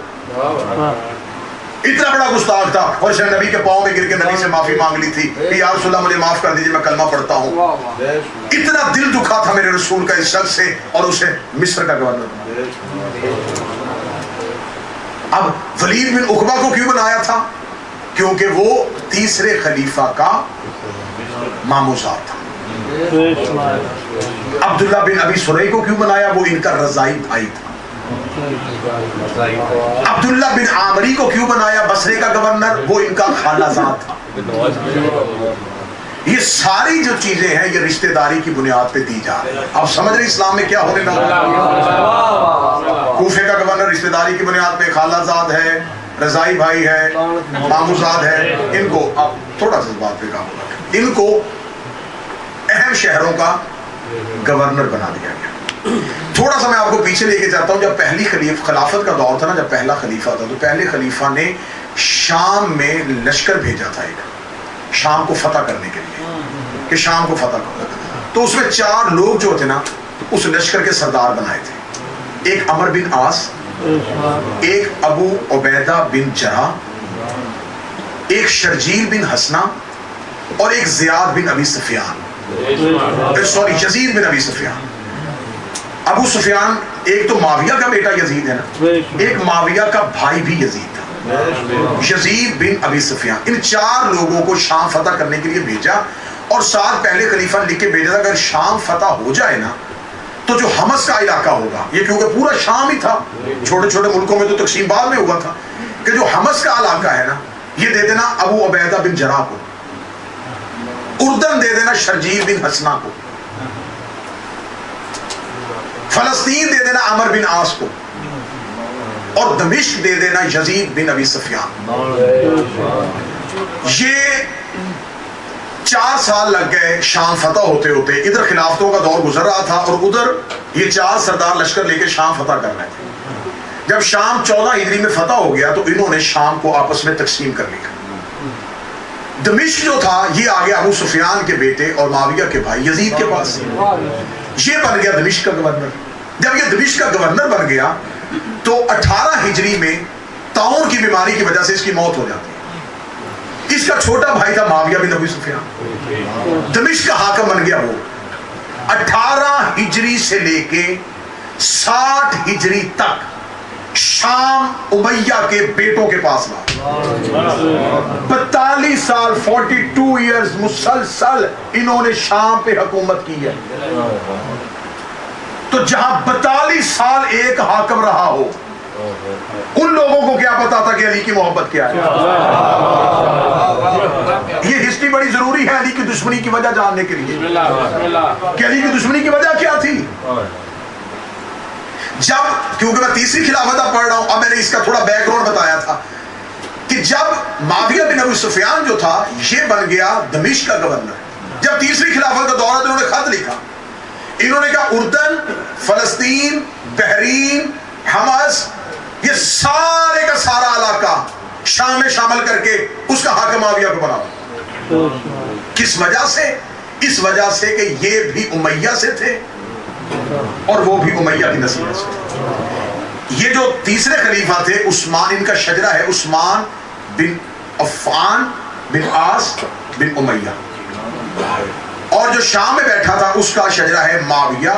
اتنا بڑا گستاخ تھا. اور اس نے نبی کے پاؤں میں گر کے نبی سے معافی مانگ لی تھی کہ یا رسول اللہ مجھے معاف کر دیجیے، میں کلمہ پڑھتا ہوں. اتنا دل دکھا تھا میرے رسول کا اس شخص سے، اور اسے مصر کا گورنر بنا. اب ولید بن عقبہ کو کیوں بنایا تھا؟ کیونکہ وہ تیسرے خلیفہ کا ماموزاد تھا. عبداللہ بن ابی سرائی کو کیوں بنایا؟ وہ ان کا رضائی بھائی تھا. عبداللہ بن عامری کو کیوں بنایا بصرے کا گورنر؟ وہ ان کا خالہ زاد تھا. یہ ساری جو چیزیں ہیں یہ رشتہ داری کی بنیاد پہ دی جا رہی ہیں. اب سمجھ رہے اسلام میں کیا ہونے لگا؟ کوفے کا گورنر رشتہ داری کی بنیاد پہ خالہ زاد ہے، رضائی بھائی ہے، ماموزاد ہے. ان کو اب تھوڑا سا بات پہ کام ہوگا، ان کو اہم شہروں کا گورنر بنا دیا گیا. تھوڑا سا میں آپ کو پیچھے لے کے جاتا ہوں. جب پہلی خلافت کا دور تھا نا، جب پہلا خلیفہ تھا، تو پہلے خلیفہ نے شام میں لشکر بھیجا تھا ایک، شام کو فتح کرنے کے لیے، کہ شام کو فتح کرنا. تو اس میں 4 لوگ جو تھے نا اس لشکر کے سردار بنائے تھے. ایک عمر بن عاص، ایک ابو عبیدہ بن جراح، ایک شرجیل بن حسنہ، اور ایک زیاد بن ابی سفیان. یزید بن ابی سفیان. ابو سفیان ایک تو معاویہ کا بیٹا یزید ہے نا، ایک معاویہ کا بھائی بھی یزید تھا، یزید بن ابی سفیان. ان 4 لوگوں کو شام فتح کرنے کے لیے بھیجا، اور ساتھ پہلے خلیفہ لکھ کے بھیجا تھا اگر شام فتح ہو جائے نا تو جو حمص کا علاقہ ہوگا، یہ کیونکہ پورا شام ہی تھا، چھوٹے چھوٹے ملکوں میں تو تقسیم بعد میں ہوا تھا، کہ جو حمص کا علاقہ ہے نا یہ دے دینا ابو عبیدہ بن جراح کو، اردن دے دینا شرجیل بن حسنہ کو، فلسطین دے دینا عمر بن عاص کو، اور دمشق دے دینا یزید بن ابی سفیان. یہ 4 سال لگ گئے شام فتح ہوتے ہوتے. ادھر خلافتوں کا دور گزر رہا تھا اور ادھر یہ 4 سردار لشکر لے کے شام فتح کر رہے تھے. جب شام 14 ہجری میں فتح ہو گیا تو انہوں نے شام کو آپس میں تقسیم کر لیا. دمشق جو تھا یہ آگے ابو سفیان کے بیٹے اور معاویہ کے بھائی یزید کے پاس، یہ بن گیا دمشق کا گورنر. جب یہ دمشق کا گورنر بن گیا تو 18 ہجری میں طاعون کی بیماری کی وجہ سے اس کی موت ہو جاتی ہے. اس کا چھوٹا بھائی تھا معاویہ بن ابی سفیان، دمشق کا حاکم بن گیا. وہ 18 ہجری سے لے کے 60 ہجری تک شام امیہ کے بیٹوں کے پاس رہا. 42 سال 42 ایئرز مسلسل انہوں نے شام پہ حکومت کی ہے. تو جہاں 42 سال ایک حاکم رہا ہو، ان لوگوں کو کیا پتا تھا کہ علی کی محبت کیا ہے؟ یہ ہسٹری بڑی ضروری ہے علی کی دشمنی کی وجہ جاننے کے لیے کہ علی کی دشمنی کی وجہ کیا تھی. جب کیونکہ میں تیسری خلافت پڑھ رہا ہوں، اب میں نے اس کا تھوڑا بیک گراؤنڈ بتایا تھا کہ جب معاویہ بن ابی سفیان جو تھا یہ بن گیا دمشق کا گورنر. جب تیسری خلافت کا دور ہے تو انہوں نے خط لکھا. انہوں نے کہا اردن، فلسطین، بحرین، حمص، یہ سارے کا سارا علاقہ شام میں شامل کر کے اس کا حاکم معاویہ کو بناؤ. کس وجہ سے؟ اس وجہ سے کہ یہ بھی امیہ سے تھے اور وہ بھی امیہ کی نسل سے تھے. یہ جو تیسرے خلیفہ تھے عثمان، ان کا شجرہ ہے عثمان بن عفان بن عاص بن امیہ، اور جو شام میں بیٹھا تھا اس کا شجرہ ہے معاویہ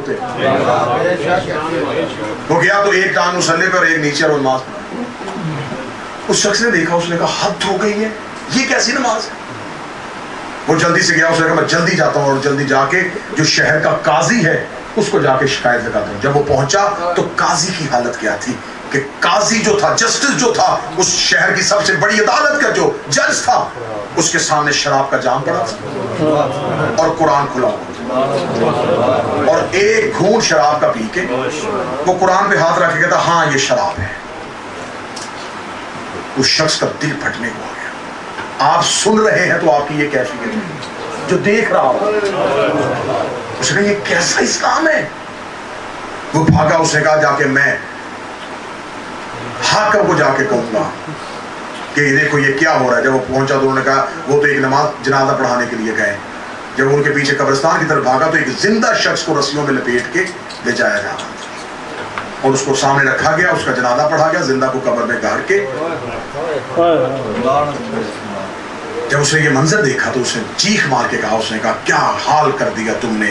ہوتے. وہ گیا تو ایک ٹانگ مسلے پر ایک نیچے اور نماز پڑھا. اس شخص نے دیکھا, اس نے کہا حد ہو گئی ہے, یہ کیسی نماز ہے. وہ جلدی سے گیا, اس نے کہا میں جلدی جاتا ہوں اور جلدی جا کے جو شہر کا قاضی ہے اس کو جا کے شکایت لگاتا ہوں. جب وہ پہنچا تو قاضی کی حالت کیا تھی کہ قاضی جو تھا, جسٹس جو تھا, اس شہر کی سب سے بڑی عدالت کا جو جج تھا, اس کے سامنے شراب کا جام پڑا تھا اور قرآن کھلا ہوا, اور ایک گھونٹ شراب کا پی کے وہ قرآن پہ ہاتھ رکھ کے کہتا ہاں یہ شراب ہے. اس شخص کا دل پھٹنے کو آ گیا. آپ سن رہے ہیں تو آپ کی یہ کیفیت ہے, جو دیکھ رہا ہو اس نے یہ کیسا اسلام ہے. وہ بھاگا, اس نے کہا جا کے میں حاکم کو جا کے کہوں گا کہ یہ دیکھو یہ کیا ہو رہا ہے. جب وہ پہنچا تو انہوں نے کہا وہ تو ایک نماز جنازہ پڑھانے کے لیے گئے. جب وہ ان کے پیچھے قبرستان کی طرف بھاگا تو ایک زندہ شخص کو رسیوں میں لپیٹ کے لے جایا جا رہا تھا اور اس کو سامنے رکھا گیا, اس کا جنازہ پڑھا گیا, زندہ کو قبر میں گاڑ کے. جب اس نے یہ منظر دیکھا تو اس نے چیخ مار کے کہا, اس نے کہا کیا حال کر دیا تم نے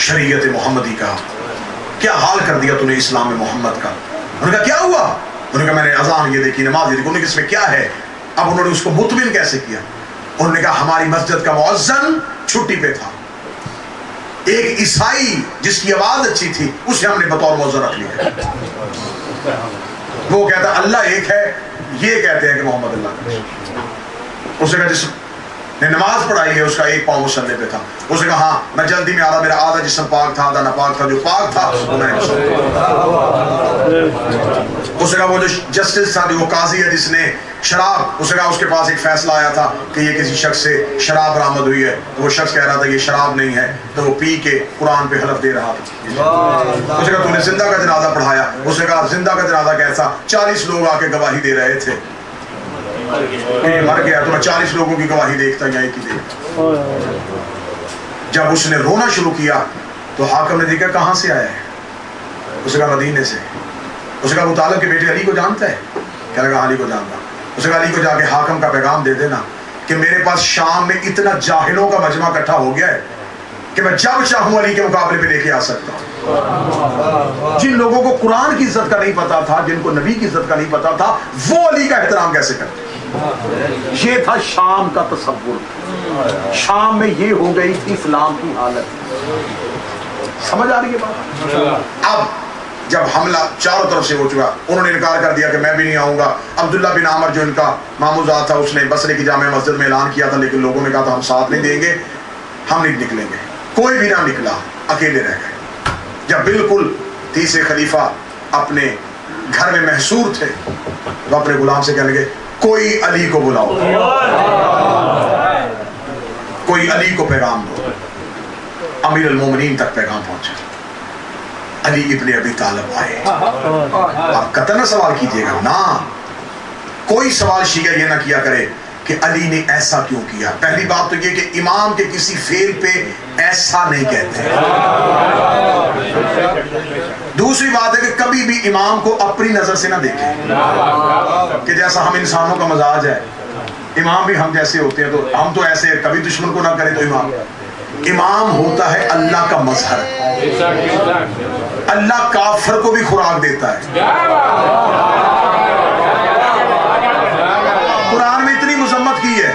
شریعت محمدی کا, کیا حال کر دیا تم نے اسلام محمد کا. انہوں نے کہا کیا ہوا؟ انہوں نے کہا میں نے اذان یہ دیکھی, نماز یہ دیکھی. انہوں نے کہا اس میں کیا ہے؟ اب انہوں نے اس کو مطمئن کیسے کیا؟ انہوں نے کہا ہماری مسجد کا مؤذن چھٹی پہ تھا, ایک عیسائی جس کی آواز اچھی تھی اسے ہم نے بطور مؤذن رکھ لیا. وہ کہتا اللہ ایک ہے, یہ کہتے ہیں کہ محمد اللہ کا. اس نے کہا جس نے نماز پڑھائی ہے اس کا ایک پاؤں مسلے پہ تھا. اس نے کہا ہاں میں جلدی میں آ رہا, میرا آدھا جسم پاک تھا, آدھا ناپاک تھا, جو پاک تھا وہ میں نے مسلے. اس نے کہا وہ جو جسٹس تھا, جو وہ قاضی ہے جس نے شراب, اس نے کہا اس کے پاس ایک فیصلہ آیا تھا کہ یہ کسی شخص سے شراب برآمد ہوئی ہے, تو وہ شخص کہہ رہا تھا یہ شراب نہیں ہے, تو وہ پی کے قرآن پہ حلف دے رہا تھا. اس نے کہا تو نے زندہ کا جنازہ پڑھایا. اس نے کہا زندہ کا جنازہ کیسا؟ 40 لوگ آ کے گواہی دے رہے تھے کہ مر گیا, تو میں 40 لوگوں کی گواہی دیکھتا یا ایک ہی دیکھتا. جب اس نے رونا شروع کیا تو حاکم نے دیکھا کہاں سے آیا ہے؟ اس نے کہا مدینے سے. اس نے کہا ابو طالب کے بیٹے علی کو جانتا ہے؟ کہنے لگا علی کو جانتا. اس نے کہا علی کو جا کے حاکم کا پیغام دے دینا کہ میرے پاس شام میں اتنا جاہلوں کا مجمع اکٹھا ہو گیا ہے کہ میں جب چاہوں علی کے مقابلے پہ لے کے آ سکتا ہوں. جن لوگوں کو قرآن کی عزت کا نہیں پتا تھا, جن کو نبی کی عزت کا نہیں پتا تھا, وہ علی کا احترام کیسے کرتے. یہ تھا شام کا تصور. شام میں یہ ہو گئی تھی اسلام کی حالت. سمجھ آ رہی ہے بات؟ اب جب حملہ چاروں طرف سے ہو چکا, انہوں نے انکار کر دیا کہ میں بھی نہیں آؤں گا. عبداللہ بن عامر جو ان کا ماموزاد تھا, اس نے بصرے کی جامع مسجد میں اعلان کیا تھا, لیکن لوگوں نے کہا تھا ہم ساتھ نہیں دیں گے, ہم نہیں نکلیں گے. کوئی بھی نہ نکلا, اکیلے رہ گئے. جب بالکل تیسرے خلیفہ اپنے گھر میں محصور تھے تو اپنے غلام سے کہنے لگے کوئی علی کو بلاؤ, کوئی علی کو پیغام دو. امیر المومنین تک پیغام پہنچا. علی ابن ابی طالب آئے. آپ قطع نہ سوال کیجئے گا, نہ کوئی سوال شیعہ یہ نہ کیا کرے کہ علی نے ایسا کیوں کیا. پہلی بات تو یہ کہ امام کے کسی فعل پہ ایسا نہیں کہتے. دوسری بات ہے کہ کبھی بھی امام کو اپنی نظر سے نہ دیکھیں کہ جیسا ہم انسانوں کا مزاج ہے, امام بھی ہم جیسے ہوتے ہیں تو ہم تو ایسے کبھی دشمن کو نہ کریں. تو امام ہوتا ہے اللہ کا مظہر. اللہ کافر کو بھی خوراک دیتا ہے. قرآن میں اتنی مذمت کی ہے.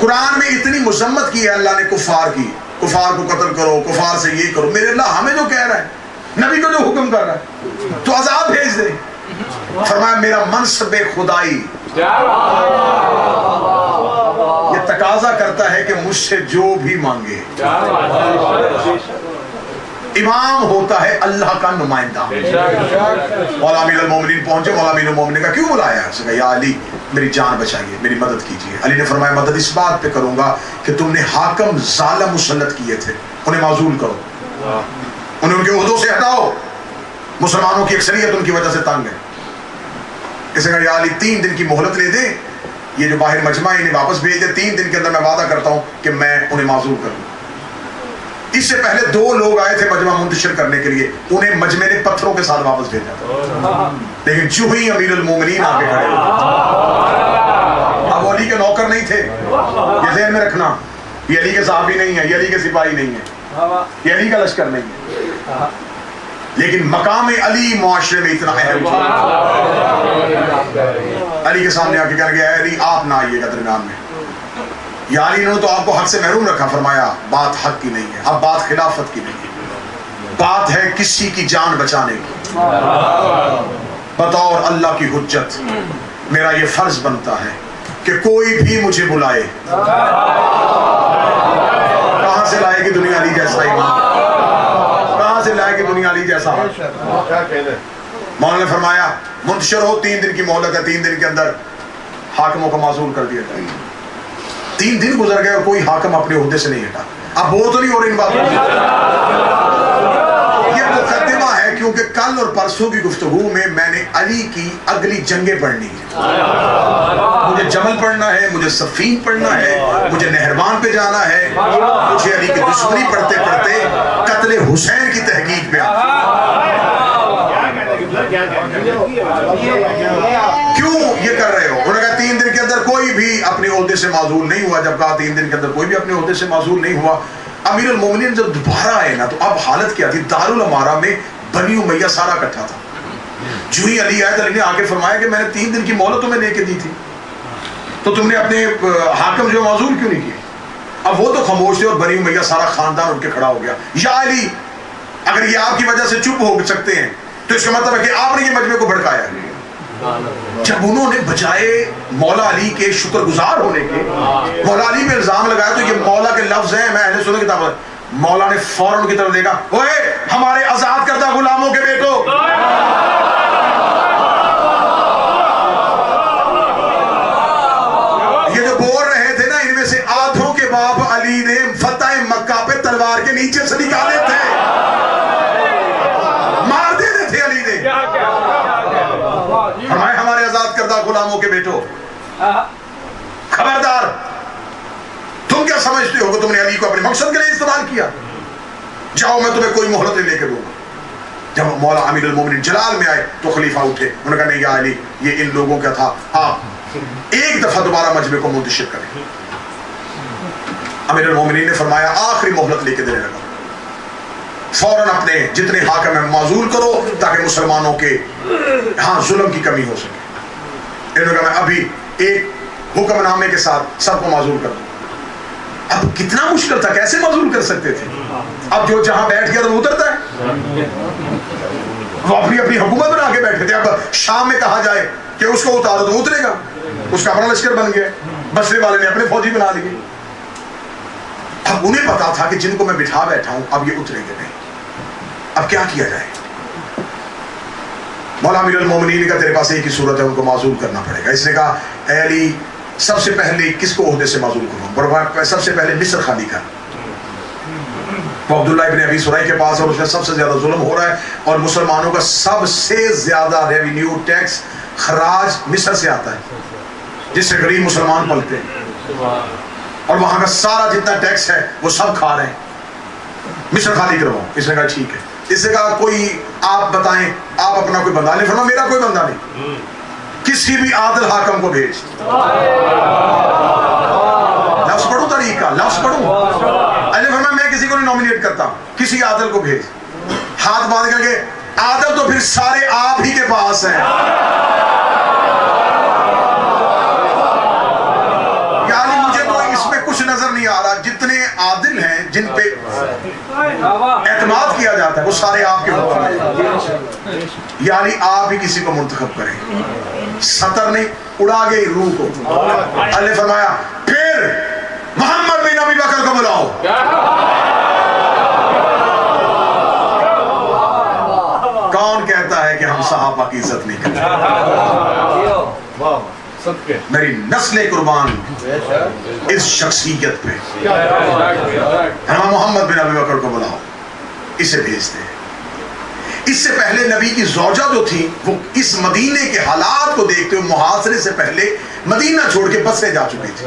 قرآن میں اتنی مذمت کی ہے اللہ نے کفار کی. کفار کو قتل کرو, کفار سے یہ کرو. میرے اللہ ہمیں جو کہہ رہا ہے, نبی کو جو حکم کر رہا ہے تو عذاب بھیج دے. فرمایا میرا منصب خدائی یہ تقاضا کرتا ہے کہ مجھ سے جو بھی مانگے. امام ہوتا ہے اللہ کا نمائندہ. مولا امیر المومنین پہنچے. مولا امیر المومنین کا کیوں بلایا؟ اس نے کہا یا علی میری جان بچائیے, میری مدد کیجیے. علی نے فرمایا مدد اس بات پہ کروں گا کہ تم نے حاکم ظالم مسلط کیے تھے, انہیں معزول کرو, انہیں ان کے عہدوں سے ہٹاؤ. مسلمانوں کی اکثریت ان کی وجہ سے تنگ ہے. اس نے کہا یا علی 3 دن کی مہلت لے دے, یہ جو باہر مجمع ہے انہیں واپس بھیج دے. 3 دن کے اندر میں وعدہ کرتا ہوں کہ میں انہیں معزول کروں. اس سے پہلے 2 لوگ آئے تھے مجمع منتشر کرنے کے لیے، انہیں مجمع نے پتھروں کے ساتھ واپس بھیجا تھا، لیکن جو ہی امیر المومنین آگے کھڑے، اب علی کے نوکر نہیں تھے، یہ ذہن میں رکھنا، یہ علی کے صحابی نہیں ہے، یہ علی کے سپاہی نہیں ہے، یہ علی کا لشکر نہیں ہے، لیکن مقام علی معاشرے میں اتنا اہم تھا۔ علی کے سامنے آ کے کہنے گیا علی آپ نہ آئیے گا درمیان میں، یا علی نے تو آپ کو حق سے محروم رکھا، فرمایا بات حق کی نہیں ہے، اب بات خلافت کی نہیں ہے، بات ہے کسی کی جان بچانے کی۔ بطور اللہ کی حجت میرا یہ فرض بنتا ہے کہ کوئی بھی مجھے بلائے، کہاں سے لائے گی دنیا علی جیسا ایمان، کہاں سے لائے گی دنیا علی جیسا۔ مولانا نے فرمایا منتشر ہو، 3 دن کی مہلت ہے، 3 دن کے اندر حاکموں کو معزول کر دیا جائے۔ 3 دن گزر گئے اور کوئی حاکم اپنے عہدے سے نہیں ہٹا۔ اب وہ تو نہیں ہو رہی ان باتوں کی، یہ مقدمہ ہے، کیونکہ کل اور پرسوں کی گفتگو میں نے علی کی اگلی جنگیں پڑھنی ہے، مجھے جمل پڑھنا ہے، مجھے صفین پڑھنا ہے، مجھے نہروان پہ جانا ہے، مجھے علی کی دشمنی پڑھتے پڑھتے قتل حسین کی تحقیق پہ آنا۔ کیوں یہ کر رہے ہو؟ انہوں نے کہا 3 دن کے اندر کوئی بھی اپنے عہدے سے معزول نہیں ہوا۔ جب کہا 3 دن کے اندر کوئی بھی اپنے عہدے سے معزول نہیں ہوا، امیر المومنین جب دوبارہ آئے نا تو اب حالت کیا تھی؟ دارالامارہ میں بنی امیہ سارا اکٹھا تھا۔ جو ہی علی آئے تو علی نے آ کے فرمایا کہ میں نے 3 دن کی مہلت تمہیں لے کے دی تھی، تو تم نے اپنے حاکم جو معزول کیوں نہیں کیے؟ اب وہ تو خاموش تھے اور بنی امیہ سارا خاندان اٹھ کے کھڑا ہو گیا، یا علی اگر یہ آپ کی وجہ سے چپ ہو سکتے ہیں تو اس کا مطلب ہے کہ آپ نے یہ مجمع کو بھڑکایا ہے۔ جب انہوں نے بجائے مولا علی کے شکر گزار ہونے کے مولا علی پہ الزام لگایا تو یہ مولا کے لفظ ہیں، میں اہل سنت کتاب، مولا نے فوراً کی طرف دیکھا، اوے ہمارے آزاد کردہ غلاموں کے بیٹو، یہ جو بول رہے تھے نا ان میں سے آدھوں کے باپ علی نے فتح مکہ پہ تلوار کے نیچے سے نکالے تھے، مار دینے تھے علی نے۔ ہمارے آزاد کردہ غلاموں کے بیٹو، خبردار، تم کیا سمجھتے ہو کہ تم نے علی کو اپنے مقصد کے لیے استعمال کیا؟ جاؤ میں تمہیں کوئی مہلت نہیں لے کے دوں گا۔ جب مولا امیر المومنین جلال میں آئے تو خلیفہ اٹھے، انہوں نے کہا نہیں یا علی یہ ان لوگوں کا تھا، آپ ایک دفعہ دوبارہ مجمع کو منتشر کریں۔ امیر المومنین نے فرمایا آخری مہلت لے کے دینے لگا، فوراً اپنے جتنے حاکم ہیں معزول کرو تاکہ مسلمانوں کے ہاں ظلم کی کمی ہو سکے۔ انہوں نے کہا میں ابھی ایک حکم نامے کے ساتھ سب کو معزول کر دوں۔ اب کتنا مشکل تھا، کیسے معزول کر سکتے تھے؟ اب جو جہاں بیٹھ گیا تو اترتا ہے، وہ اپنی اپنی حکومت بنا کے بیٹھے تھے۔ اب شام میں کہا جائے کہ اس کو اتارو تو اترے گا، اس کا اپنا لشکر بن گیا، بصرے والے نے اپنے فوجی بنا لیے۔ اب انہیں پتا تھا کہ جن کو میں بٹھا بیٹھا ہوں اب یہ اتریں گے نہیں، اب کیا کیا جائے؟ مولا امیر المومنین کا تیرے پاس ایک ہی صورت ہے، ان کو معزول کرنا پڑے گا۔ اس نے کہا اے علی سب سے پہلے کس کو عہدے سے معزول کروں؟ سب سے پہلے مصر خالی کر۔ وہ عبداللہ ابن ابی سرائی کے پاس اور اس میں سب سے زیادہ ظلم ہو رہا ہے، اور مسلمانوں کا سب سے زیادہ ریونیو ٹیکس خراج مصر سے آتا ہے، جس سے غریب مسلمان پلتے ہیں، اور وہاں کا سارا جتنا ٹیکس ہے وہ سب کھا رہے ہیں، مصر خالی کرواؤ۔ اس نے کہا ٹھیک ہے۔ اس نے کہا کوئی آپ بتائیں، آپ اپنا کوئی بندہ نہیں؟ فرمایا میرا کوئی بندہ نہیں، کسی بھی عادل حاکم کو بھیج۔ لفظ پڑھوں طریقہ، لفظ پڑھوں۔ اللہ فرمایا میں کسی کو نہیں نومینیٹ کرتا، کسی عادل کو بھیج۔ ہاتھ باندھ کر کے عادل تو پھر سارے آپ ہی کے پاس ہیں، یعنی مجھے تو اس میں کچھ نظر نہیں آ رہا، جتنے عادل ہیں جن پہ اعتماد کیا جاتا ہے وہ سارے آپ کے حکم ہیں، یعنی آپ ہی کسی کو منتخب کریں۔ سطر نے اڑا گئی روح کو۔ اللہ فرمایا پھر محمد بن ابی بکر کو بلاؤ۔ کون کہتا ہے کہ ہم صحابہ کی عزت نہیں کرتے؟ میری نسل قربان اس شخصیت پہ۔ ہم محمد بن ابی بکر کو بلاؤ، اسے بھیجتے ہیں۔ اس سے پہلے نبی کی زوجہ جو تھی وہ اس مدینے کے حالات کو دیکھتے ہوئے محاصرے سے پہلے مدینہ چھوڑ کے بصرے جا چکی تھی۔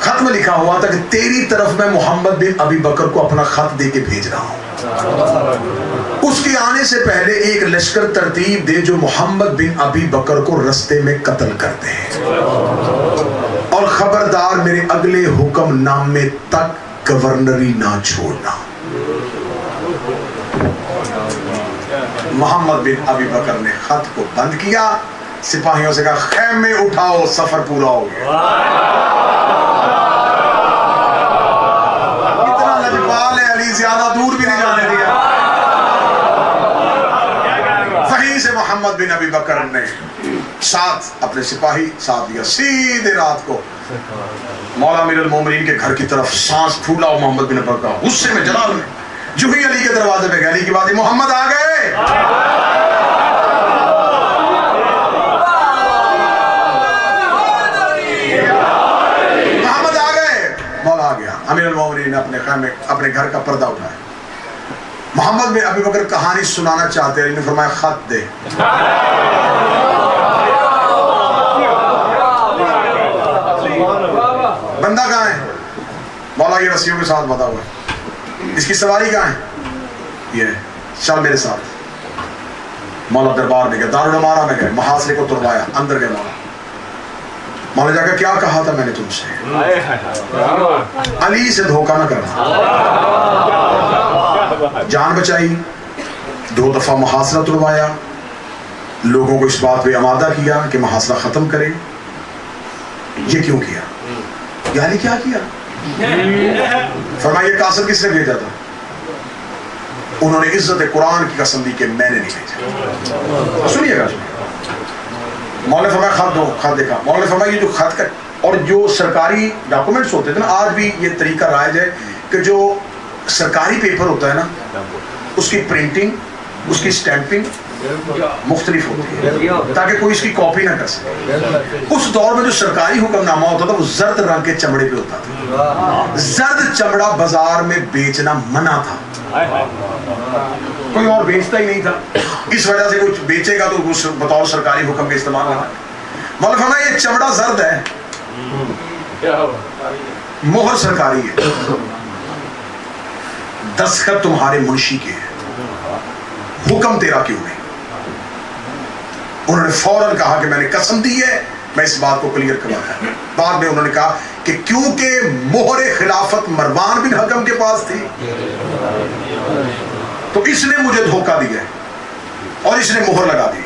خط میں لکھا ہوا تھا کہ تیری طرف میں محمد بن ابی بکر کو اپنا خط دے کے بھیج رہا ہوں، اس کے آنے سے پہلے ایک لشکر ترتیب دے جو محمد بن ابی بکر کو رستے میں قتل کر دے، اور خبردار میرے اگلے حکم نامے تک گورنری نہ چھوڑنا۔ محمد بن ابی بکر نے خط کو بند کیا، سپاہیوں سے کہا خیمے اٹھاؤ، سفر پورا ہو گیا۔ اتنا لجپال ہے علی، زیادہ دور بھی نہیں جانے دیا۔ وہیں سے محمد بن ابی بکر نے ساتھ اپنے سپاہی ساتھ دیا، سیدھے رات کو مولا امیر المومنین کے گھر کی طرف سانس پھولا ہوا محمد بن ابی بکر غصے میں جلال میں جو ہی علی کے دروازے پہ گیا، علی کی بات محمد آ گئے۔ محمد آ گئے، مولا آ گیا۔ امیر المومنین نے اپنے خیمے اپنے گھر کا پردہ اٹھایا۔ محمد بن ابی بکر کہانی سنانا چاہتے ہیں، علی نے فرمایا خط دے۔ بندہ کہاں ہے؟ مولا یہ رسیوں کے ساتھ بندھا ہوا ہے۔ اس کی سواری کہاں ہے؟ یہ چل میرے ساتھ۔ مولا دربار میں گئے، دارالعمارہ میں گئے، محاصرے کو تروایا، اندر گئے مولا۔ مولا جا کے کیا کہا تھا میں نے تم سے؟ علی سے دھوکہ نہ کرنا۔ جان بچائی، 2 دفعہ محاصرہ تروایا، لوگوں کو اس بات پہ آمادہ کیا کہ محاصرہ ختم کرے۔ یہ کیوں کیا؟ یہ علی کیا کیا؟ فرمایا یہ قاسم کس نے بھیجا تھا؟ انہوں نے عزت قرآن کی قسم دی کہ میں نے نہیں بھیجا۔ سنیے گا، مولا نے فرمایا خط دو، خط دیکھا۔ مولا نے فرمایا یہ جو خط کا اور جو سرکاری ڈاکومنٹس ہوتے تھے نا، آج بھی یہ طریقہ رائج ہے کہ جو سرکاری پیپر ہوتا ہے نا، اس کی پرنٹنگ، اس کی سٹیمپنگ مختلف ہوتی ہے تاکہ کوئی اس کی کاپی نہ کر سکے۔ اس دور میں جو سرکاری حکم نامہ ہوتا تھا وہ زرد رنگ کے چمڑے پہ ہوتا تھا۔ زرد چمڑا بازار میں بیچنا منع تھا، کوئی اور بیچتا ہی نہیں تھا، اس وجہ سے کچھ بیچے گا تو اس بطور سرکاری حکم کے استعمال ہونا۔ مولا فرمایا یہ چمڑا زرد ہے، مہر سرکاری ہے، دستخط تمہارے منشی کے ہیں، حکم تیرا کیوں نہیں؟ انہوں نے فوراً کہا کہ میں نے قسم دی ہے میں اس بات کو کلیئر کرواتا۔ بعد میں انہوں نے کہا کہ کیونکہ مہر خلافت مروان بن حکم کے پاس تھی تو اس نے مجھے دھوکہ دیا اور اس نے مہر لگا دی۔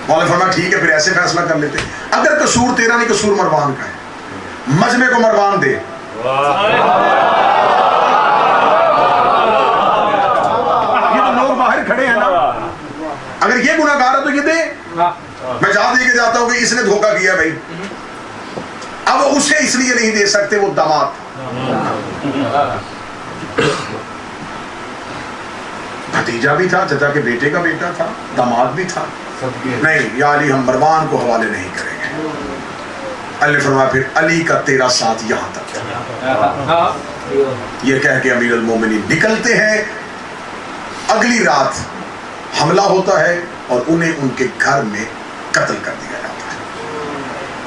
مولا نے فرمایا ٹھیک ہے پھر ایسے فیصلہ کر لیتے، اگر قصور تیرا نہیں قصور مروان کا ہے، مجمع کو مروان دے۔ یہ تو لوگ باہر کھڑے ہیں نا، اگر یہ گناہ گار ہے تو یہ دے، میں جہاں دے کے جاتا ہوں کہ اس نے دھوکہ کیا بھائی۔ اب اسے اس لیے نہیں دے سکتے، وہ داماد بھتیجا بھی تھا، چچا کے بیٹے کا بیٹا تھا، داماد بھی تھا، نہیں یا علی ہم مروان کو حوالے نہیں کریں گے۔ علی نے فرمایا پھر علی کا تیرا ساتھ یہاں تک۔ یہ کہہ کے امیر المومنین نکلتے ہیں۔ اگلی رات حملہ ہوتا ہے اور انہیں ان کے گھر میں قتل کر دیا جاتا ہے۔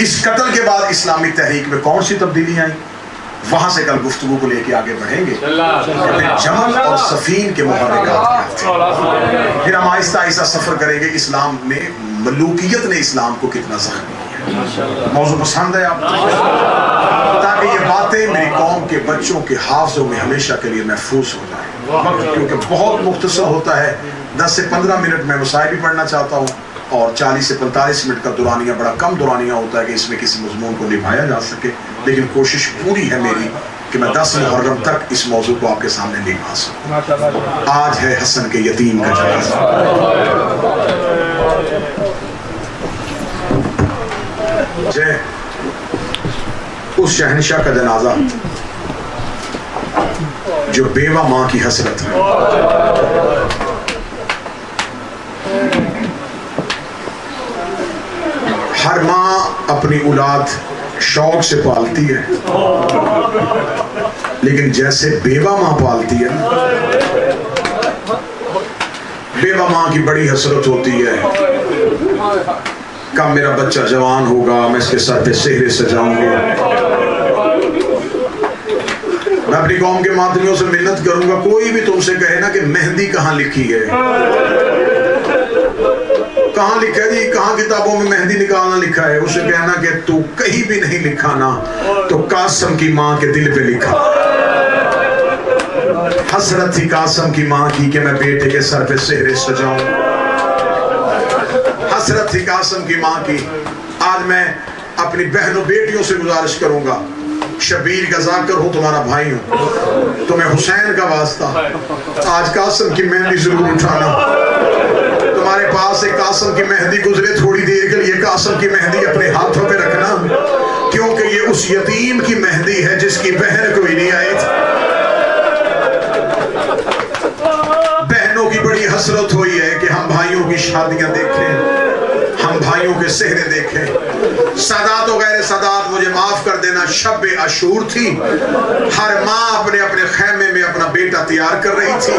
اس قتل کے بعد اسلامی تحریک میں کون سی تبدیلیاں آئیں، وہاں سے کل گفتگو کو لے کے آگے بڑھیں گے۔ پھر جمل اور صفین کے محرکات پھر ہم آہستہ آہستہ سفر کریں گے اسلام میں ملوکیت نے اسلام کو کتنا زخمی کیا۔ موضوع پسند ہے آپ تاکہ یہ باتیں میری قوم کے بچوں کے حافظوں میں ہمیشہ کے لیے محفوظ ہو جائیں۔ وقت کیونکہ بہت مختصر ہوتا ہے، 10 سے 15 منٹ میں مسائل بھی پڑھنا چاہتا ہوں اور 40 سے 45 منٹ کا دورانیہ بڑا کم دورانیہ ہوتا ہے کہ اس میں کسی مضمون کو نبھایا جا سکے، لیکن کوشش پوری ہے میری کہ میں 10 محرم تک اس موضوع کو آپ کے سامنے نبھا سکوں۔ آج ہے حسن کے یتیم کا جنازہ۔ اس شہنشاہ کا جنازہ جو بیوہ ماں کی حسرت ہے۔ ہر ماں اپنی اولاد شوق سے پالتی ہے، لیکن جیسے بیوہ ماں پالتی ہے، بیوہ ماں کی بڑی حسرت ہوتی ہے، کب میرا بچہ جوان ہوگا، میں اس کے سر پہ سہرے سجاؤں گا، میں اپنی قوم کے ماتمیوں سے منت کروں گا، کوئی بھی تم سے کہے نا کہ مہندی کہاں لکھی ہے، کہاں لکھا ہے جی، کہاں کتابوں میں مہندی نکالنا لکھا ہے، اسے کہنا کہ تو کہیں بھی نہیں لکھا نا، تو قاسم کی ماں کے دل پہ لکھا۔ حسرت تھی قاسم کی ماں کی کہ میں بیٹے کے سر پہ سہرے سجاؤں، حسرت تھی قاسم کی ماں کی۔ آج میں اپنی بہنوں بیٹیوں سے گزارش کروں گا، شبیر کا ذاکر ہوں، تمہارا بھائی ہوں، تمہیں حسین کا واسطہ آج قاسم کی مہندی ضرور اٹھانا۔ تمہارے پاس ایک قاسم کی مہندی گزرے تھوڑی دیر کے لیے، قاسم کی مہندی اپنے ہاتھوں پہ رکھنا، کیونکہ یہ اس یتیم کی مہندی ہے جس کی بہن کوئی نہیں آئی تھی۔ بہنوں کی بڑی حسرت ہوئی ہے کہ ہم بھائیوں کی شادیاں دیکھیں، ہم بھائیوں کے سہرے دیکھیں۔ سادات و غیر سادات مجھے معاف کر دینا، شب عاشور تھی، ہر ماں اپنے اپنے خیمے میں اپنا بیٹا تیار کر رہی تھی،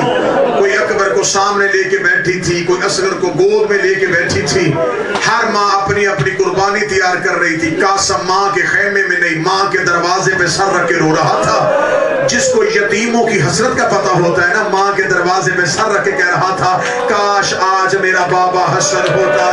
کوئی اکبر کو سامنے لے کے بیٹھی تھی، کوئی اصغر کو گود میں لے کے بیٹھی تھی، ہر ماں اپنی اپنی قربانی تیار کر رہی تھی۔ قاسم ماں کے خیمے میں نہیں، ماں کے دروازے پہ سر رکھ کے رو رہا تھا۔ جس کو یتیموں کی حسرت کا پتہ ہوتا ہے نا، ماں کے دروازے پہ سر رکھ کے کہہ رہا تھا، کاش آج میرا بابا حسن ہوتا،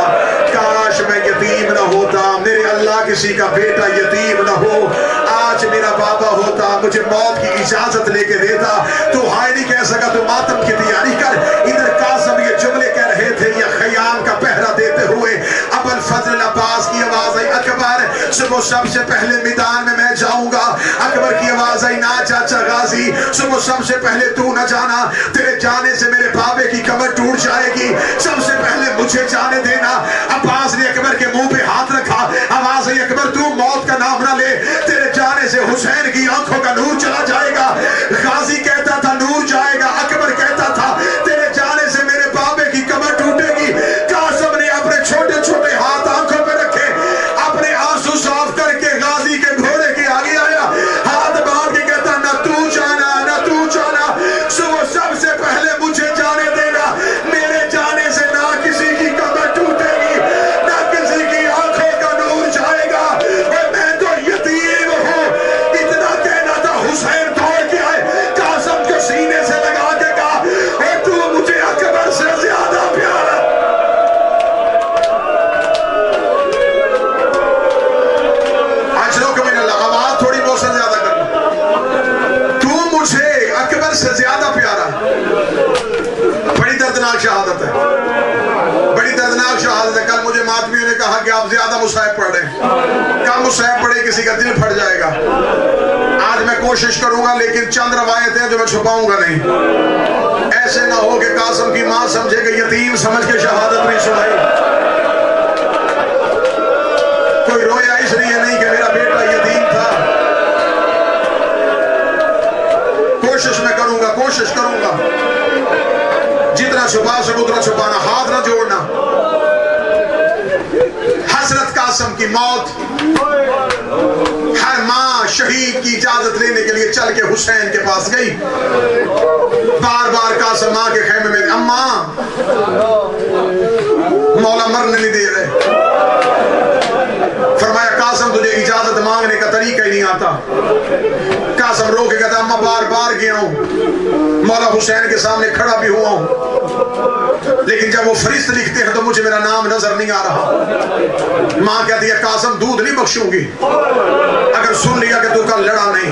کاش میں یتیم نہ ہوتا، میرے اللہ کسی کا بیٹا یتیم نہ ہو، آج میرا بابا ہوتا، مجھے موت کی اجازت لے کے دیتا۔ تو ہائے نہیں کہہ سکا، تو ماتم کی تیاری کر۔ ادھر قاسم یہ جملے کہہ رہے تھے، یہ خیام کا پہرا دیتے ہوئے ابو الفضل عباس کی آواز آئی، اکبر صبح سب سے پہلے میدان میں جاؤں گا۔ اکبر کی آواز آئی، نہ چاچا غازی، صبح سب سے پہلے تو نہ جانا، تیرے جانے سے میرے بابے کی کمر ٹوٹ جائے گی، سب سے پہلے مجھے جانے دینا۔ عباس نے اکبر کے منہ پہ ہاتھ رکھا، آواز آئی، اکبر تو موت کا نام نہ لے، تیرے جانے سے حسین کی آنکھوں کا نور چلا جائے گا۔ غازی کہتا تھا نور جائے گا، اکبر کہتا تھا تیرے جانے سے میرے بابے کی کمر ٹوٹے گی۔ قاسم نے اپنے چھوٹے چھوٹے ہاتھ آنکھوں پہ رکھے، اپنے آنسو صاف کر کے غازی کے گھوڑے کے آگے آیا، ہاتھ باندھ کے کہتا نہ تو جانا، نہ تو جانا، صبح سب سے پہلے مجھے جانے دینا، میرے جانے سے نہ کسی کی کمر ٹوٹے گی، نہ کسی کی آنکھوں کا نور جائے گا، اور میں تو یتیم ہوں۔ اتنا کہنا تھا، حسین دوڑ کے آئے، قاسم کو سینے سے لگا کے کہا، اور تو مجھے اکبر سے زیادہ پیارا۔ اجرک من اللہ، آواز تھوڑی بہت سے زیادہ کرنا، تو مجھے اکبر سے زیادہ پیارا۔ بڑی دردناک شہادت ہے، بڑی دردناک شہادت ہے۔ کل مجھے ماتمیوں نے کہا کہ آپ زیادہ مصائب پڑھ رہے ہیں، کم مصائب پڑھے کسی کا دل پھٹ جائے گا۔ آج میں کوشش کروں گا، لیکن چند روایتیں جو میں چھپاؤں گا نہیں، ایسے نہ ہو کہ قاسم کی ماں سمجھے کہ یتیم سمجھ کے شہادت نہیں سنائی۔ کوئی رویا اس لیے نہیں کہ میرا بیٹا یتیم تھا۔ کوشش میں کروں گا، کوشش کروں گا، جتنا چھپا سکوں اتنا چھپانا، ہاتھ نہ جوڑنا۔ حضرت قاسم کی موت، ہر ماں شہید کی اجازت لینے کے لیے چل کے حسین کے پاس گئی، بار بار قاسم ماں کے خیمے میں، اماں مولا مرنے نہیں دے رہے۔ فرمایا قاسم تجھے اجازت مانگنے کا طریقہ ہی نہیں آتا۔ قاسم رو کے کہتا، اماں بار بار گیا ہوں، مولا حسین کے سامنے کھڑا بھی ہوا ہوں، لیکن جب وہ فرشت لکھتے ہیں تو مجھے میرا نام نظر نہیں آ رہا۔ ماں کہتی ہے قاسم دودھ نہیں بخشوں گی اگر سن لیا کہ تو کل لڑا نہیں۔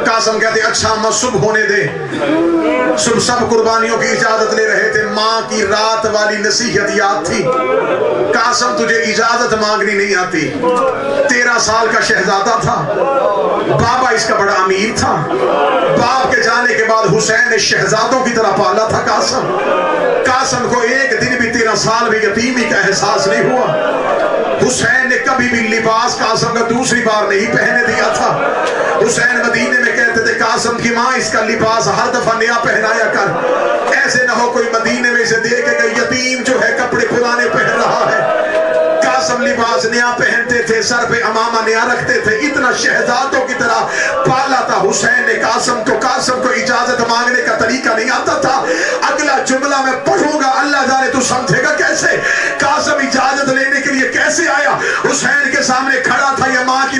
قاسم کہتے ہیں اچھا اماں صبح ہونے دے۔ صبح سب قربانیوں کی اجازت لے رہے تھے، ماں کی رات والی نصیحت یاد تھی، قاسم تجھے اجازت مانگنی نہیں آتی، 13 سال کا شہزادہ تھا، بابا اس کا بڑا امیر تھا، باپ کے جانے کے بعد حسین نے شہزادوں کی طرح پالا تھا قاسم۔ قاسم کو ایک دن بھی 13 سال میں یتیمی کا احساس نہیں ہوا۔ حسین نے کبھی بھی لباس قاسم کا دوسری بار نہیں پہنے دیا تھا۔ حسین مدینے میں کہتے تھے قاسم کی ماں اس کا لباس ہر دفعہ نیا پہنایا کر، ایسے نہ ہو کوئی مدینے میں اسے دیکھے کہ یتیم جو ہے کپڑے پرانے پہن رہا ہے۔ قاسم لباس نیا پہنتے تھے، سر پہ امامہ نیا رکھتے تھے، اتنا شہزادوں کی طرح پالا تھا حسین نے قاسم کو۔ قاسم کو اجازت مانگنے کا طریقہ نہیں آتا تھا۔ اگلا جملہ میں پڑھوں گا، اللہ جانے تو سمجھے گا کیسے۔ قاسم اجازت لینے کے لیے کیسے آیا، حسین کے سامنے کھڑا تھا، یہ ماں کی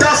10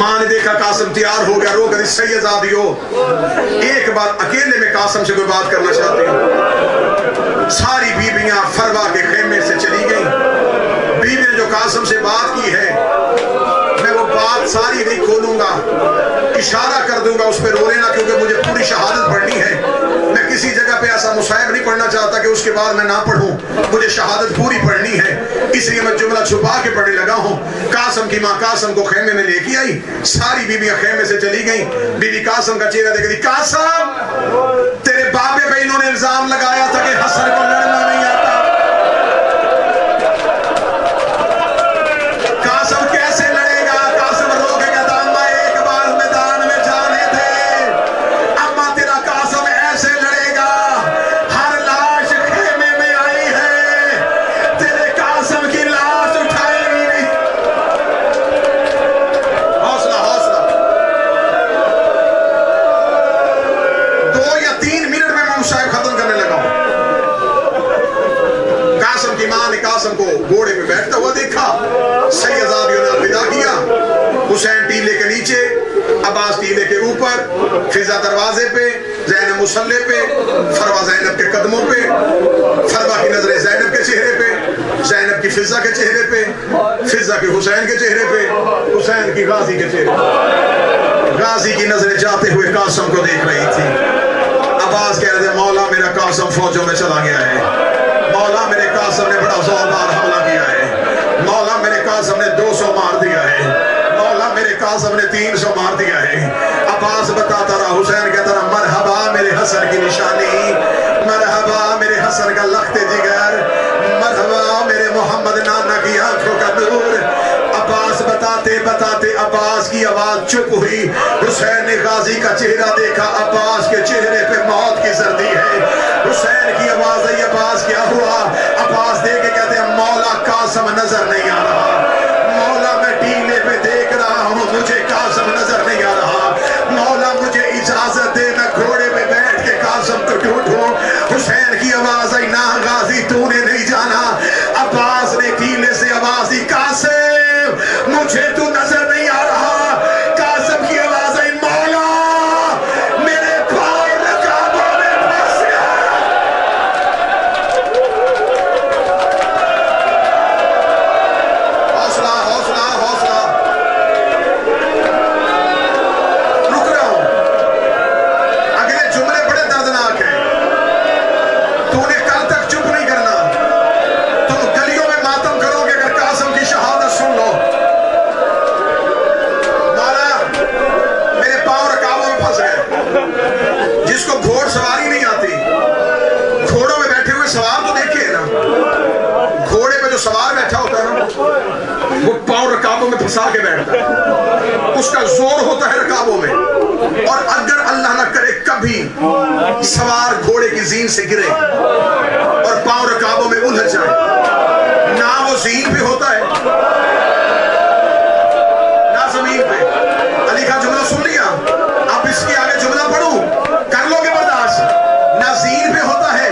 ماں نے دیکھا قاسم تیار ہو گیا، رو کر سید آدیو ایک بار اکیلے میں قاسم سے کوئی بات کرنا چاہتی ہوں۔ ساری بیویاں فروا کے خیمے سے چلی گئیں۔ بیوی نے جو قاسم سے بات کی ہے میں وہ بات ساری نہیں کھولوں گا، اشارہ کر دوں گا، اس پہ رو لینا، کیونکہ مجھے پوری شہادت پڑھنی ہے۔ میں کسی جگہ پہ ایسا مصائب نہیں پڑھنا چاہتا کہ اس کے بعد میں نہ پڑھوں، مجھے شہادت پوری پڑھنی ہے، اس لیے میں جملہ چھپا کے پڑھنے لگا ہوں۔ قاسم کی ماں قاسم کو خیمے میں لے کے آئی، ساری بیویاں خیمے سے چلی گئیں۔ بیوی قاسم کا چہرہ دیکھ رہی، قاسم تیرے بابے پہ انہوں نے الزام لگایا تھا کہ حسن کو لڑنا نہیں آتا۔ قاسم کیسے لڑے گا؟ قاسم رو کے کہتا اماں ایک بار میدان میں جانے دے، اماں تیرا قاسم ایسے لڑے گا، ہر لاش خیمے میں آئی ہے، تیرے قاسم کی لاش اٹھائے گی نہیں۔ حوصلہ حوصلہ، 2 یا 3 منٹ میں مصائب ختم کرنے لگا ہوں۔ قاسم کی ماں نے قاسم کو گھوڑے پہ بیٹھتا ہوا دیکھا، سیدزادیوں نے الوداع کیا، حسین ٹیلے کے نیچے، عباس ٹیلے کے اوپر، فضا دروازے پہ، زینب مصلے پہ، فروا زینب کے قدموں پہ، فروا کی نظریں زینب کے چہرے پہ، زینب کی فضا کے چہرے پہ، فضا کے حسین کے چہرے پہ، حسین کی غازی کے چہرے پہ۔ غازی کی نظریں جاتے ہوئے قاسم کو دیکھ رہی تھی۔ عباس کہہ رہے تھے مولا میرا قاسم فوجوں میں چلا گیا ہے، مولا میرے قاسم نے بڑا زوردار حملہ کیا ہے، مولا میرے قاسم نے 200 مار دیا ہے، مولا میرے قاسم نے 300 مار دیا ہے۔ عباس بتاتا رہا، حسین کہتا رہا مرحبا میرے حسن کی نشانی، مرحبا میرے حسن کا لخت جگر، مرحبا میرے محمد نانا کی آنکھوں کا نور۔ عباس بتاتے بتاتے عباس کی آواز چپ ہوئی، حسین نے غازی کا چہرہ دیکھا، عباس کے چہرے پہ موت کی زردی ہے۔ حسین کی آواز ہے، عباس کیا ہوا؟ عباس دیکھ کے کہتے ہیں مولا قاسم نظر نہیں آ رہا، مولا میں ٹیلے پہ دیکھ رہا ہوں مجھے قاسم نظر نہیں آ رہا، مولا مجھے اجازت دے میں گھوڑے پہ بیٹھ کے قاسم کو ڈھونڈوں۔ حسین کی آواز آئی نہ غازی تو نے نہیں جانا۔ عباس نے ٹیلے سے آواز دی قاسم مجھے تو نظر نہیں آ رہا۔ قاسم کی آواز آئی مولا میرے پاؤں رکابوں میں پھنس گیا۔ حوصلہ حوصلہ حوصلہ، رک رہا ہوں، اگلے جملے بڑے دردناک ہیں، تو نے کل تک چپ نہیں کرنا، تم گلیوں میں ماتم کرو گے اگر قاسم کی شہادت سن لو۔ مولا میرے پاؤں رکابوں میں پھنس گئے۔ جس کو گھوڑ سواری نہیں آتی، گھوڑوں میں بیٹھے ہوئے سوار تو دیکھے نا، گھوڑے پہ جو سوار بیٹھا ہوتا ہے نا وہ پاؤں رکابوں میں پھنسا کے بیٹھتا ہے، اس کا زور ہوتا ہے رکابوں میں، اور اگر اللہ نہ کرے کبھی سوار گھوڑے کی زین سے گرے اور پاؤں رکابوں میں الجھ جائے، نہ وہ زین پہ ہوتا ہے نہ زمین پہ۔ علی کا جملہ سن لیا، اب اس کے آگے جملہ پڑھوں، کر لو گے برداشت؟ نہ زین پہ ہوتا ہے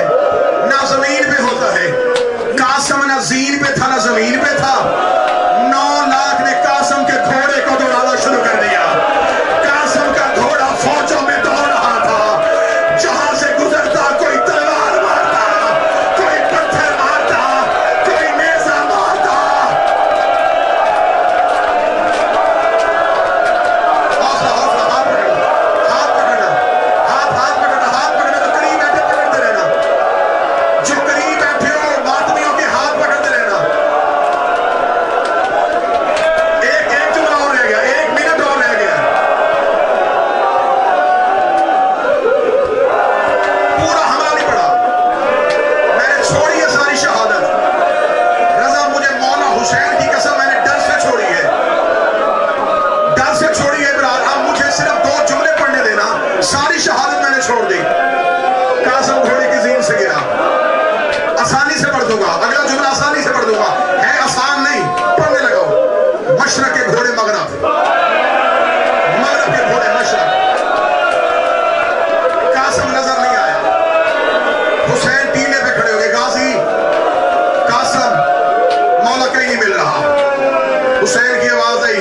نہ زمین پہ ہوتا ہے۔ قاسم نہ زین پہ تھا نہ زمین پہ تھا۔ 9 لاکھ نے قاسم کے گھوڑے کو دوڑانا شروع کر دیا۔ قاسم کا گھوڑا فوجوں میں دوڑ رہا تھا، جہاں سے گزرتا کوئی تلوار مارتا، کوئی پتھر مارتا، کوئی نیزہ مارتا۔ حوصلہ حوصلہ، ہاتھ پکڑنا، ہاتھ پکڑنا، ہاتھ پکڑنا، جو قریب بیٹھے پکڑتے رہنا، جو قریب بیٹھے ہو ماتمیوں کے ہاتھ پکڑتے رہنا۔ ایک جملہ اور رہ گیا، 1 منٹ اور رہ گیا، پورا حملہ نہیں پڑا، میں نے چھوڑی ہے ساری شہادت۔ رضا مجھے مولا حسین کی قسم میں نے ڈر سے چھوڑی ہے، ڈر سے چھوڑی ہے برار۔ اب مجھے صرف 2 جملے پڑھنے دینا، ساری شہادت میں نے چھوڑ دی۔ قاسم گھوڑے کی زین سے گرا، آسانی سے پڑھ دوں گا، اگلا جملہ آسانی سے پڑھ دوں گا، ہے آسان نہیں، پڑھنے لگا۔ مشرق کے گھوڑے مغرب، مغرب کے گھوڑے مشرق، قاسم نظر نہیں آیا۔ حسین ٹیلے پہ کھڑے ہو گئے، غازی قاسم مولا کہیں نہیں مل رہا۔ حسین کی آواز آئی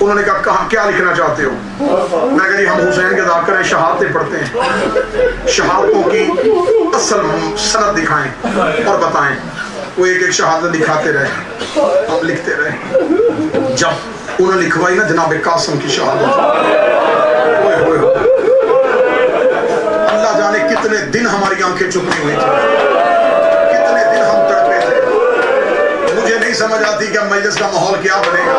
انہوں نے کہا کیا لکھنا چاہتے ہو؟ میں نے کہا جی ہم حسین کے ذاکر شہادتیں پڑھتے ہیں، شہادتوں کی اصل سند دکھائیں اور بتائیں۔ وہ ایک ایک شہادت دکھاتے رہے، ہم لکھتے رہے۔ جب انہوں نے لکھوائی نا جناب قاسم کی شہادت، اللہ جانے کتنے دن ہماری آنکھیں چپی ہوئی تھی، کتنے دن ہم تڑپے تھے۔ مجھے نہیں سمجھ آتی کہ مجلس کا ماحول کیا بنے گا۔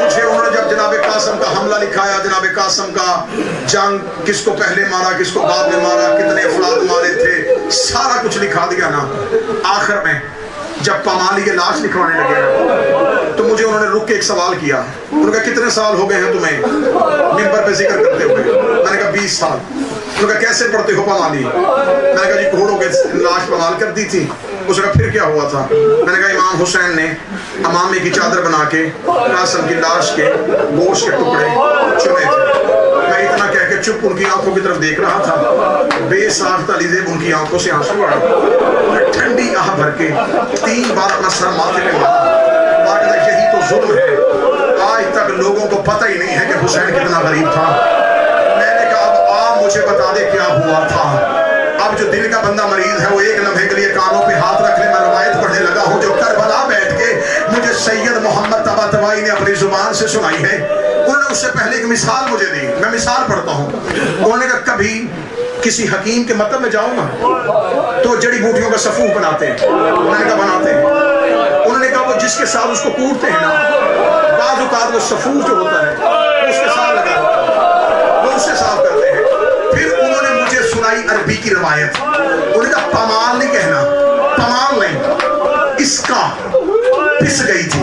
مجھے انہوں نے جب جناب قاسم کا حملہ لکھایا، جناب قاسم کا جنگ کس کو پہلے مارا کس کو بعد میں مارا، کتنے افراد مارے تھے، سارا کچھ لکھا دیا نا۔ آخر میں جب پامالی کے لاش لکھوانے لگے تو مجھے انہوں نے رک کے ایک سوال کیا۔ انہوں نے کہا کتنے سال ہو گئے ہیں تمہیں ممبر پہ ذکر کرتے ہوئے؟ میں نے کہا 20 سال۔ انہوں نے کہا کیسے پڑھتے ہو پامالی؟ میں نے کہا جی گھوڑوں کے لاش پامال کر دی تھی۔ اس نے کہا پھر کیا ہوا تھا؟ میں نے کہا امام حسین نے امامے کی چادر بنا کے قاسم کی لاش کے گوشت کے ٹکڑے چنے تھے۔ میں اتنا کہہ کے چپ ان کی آنکھوں کی طرف دیکھ رہا تھا، بے ساختہ لیزیب ان کی آنکھوں سے آنسو آئے۔ ٹھنڈی آہ بھر کے 3 بار اپنا سر ماتھے پہ مارا، کہا یہی تو ظلم ہے، آج تک لوگوں کو پتہ ہی نہیں ہے کہ حسین کتنا غریب تھا۔ میں نے کہا اب آپ مجھے بتا دے کیا ہوا تھا۔ اب جو دل کا بندہ مریض ہے وہ ایک لمحے کے لیے کانوں پہ ہاتھ رکھ لے۔ میں روایت پڑھنے لگا ہوں جو کربلا بیٹھ کے مجھے سید محمد طباطبائی نے اپنی زبان سے سنائی ہے۔ انہوں نے اس سے پہلے ایک مثال مجھے دی، میں مثال پڑھتا ہوں۔ انہوں نے کہا کبھی کسی حکیم کے مطلب میں جاؤ نا تو جڑی بوٹیوں کا صفوف بناتے ہیں، انہوں نے کہا بناتے ہیں۔ انہوں نے کہا وہ جس کے ساتھ اس کو کوڑتے ہیں نا، بعض اوقات وہ صفوف جو ہوتا ہے اس کے ساتھ لگا وہ اس سے صاف کرتے ہیں۔ پھر انہوں نے مجھے سنائی عربی کی روایت۔ انہوں نے کہا پمال نہیں کہنا، پمال نہیں، اس کا پس گئی تھی۔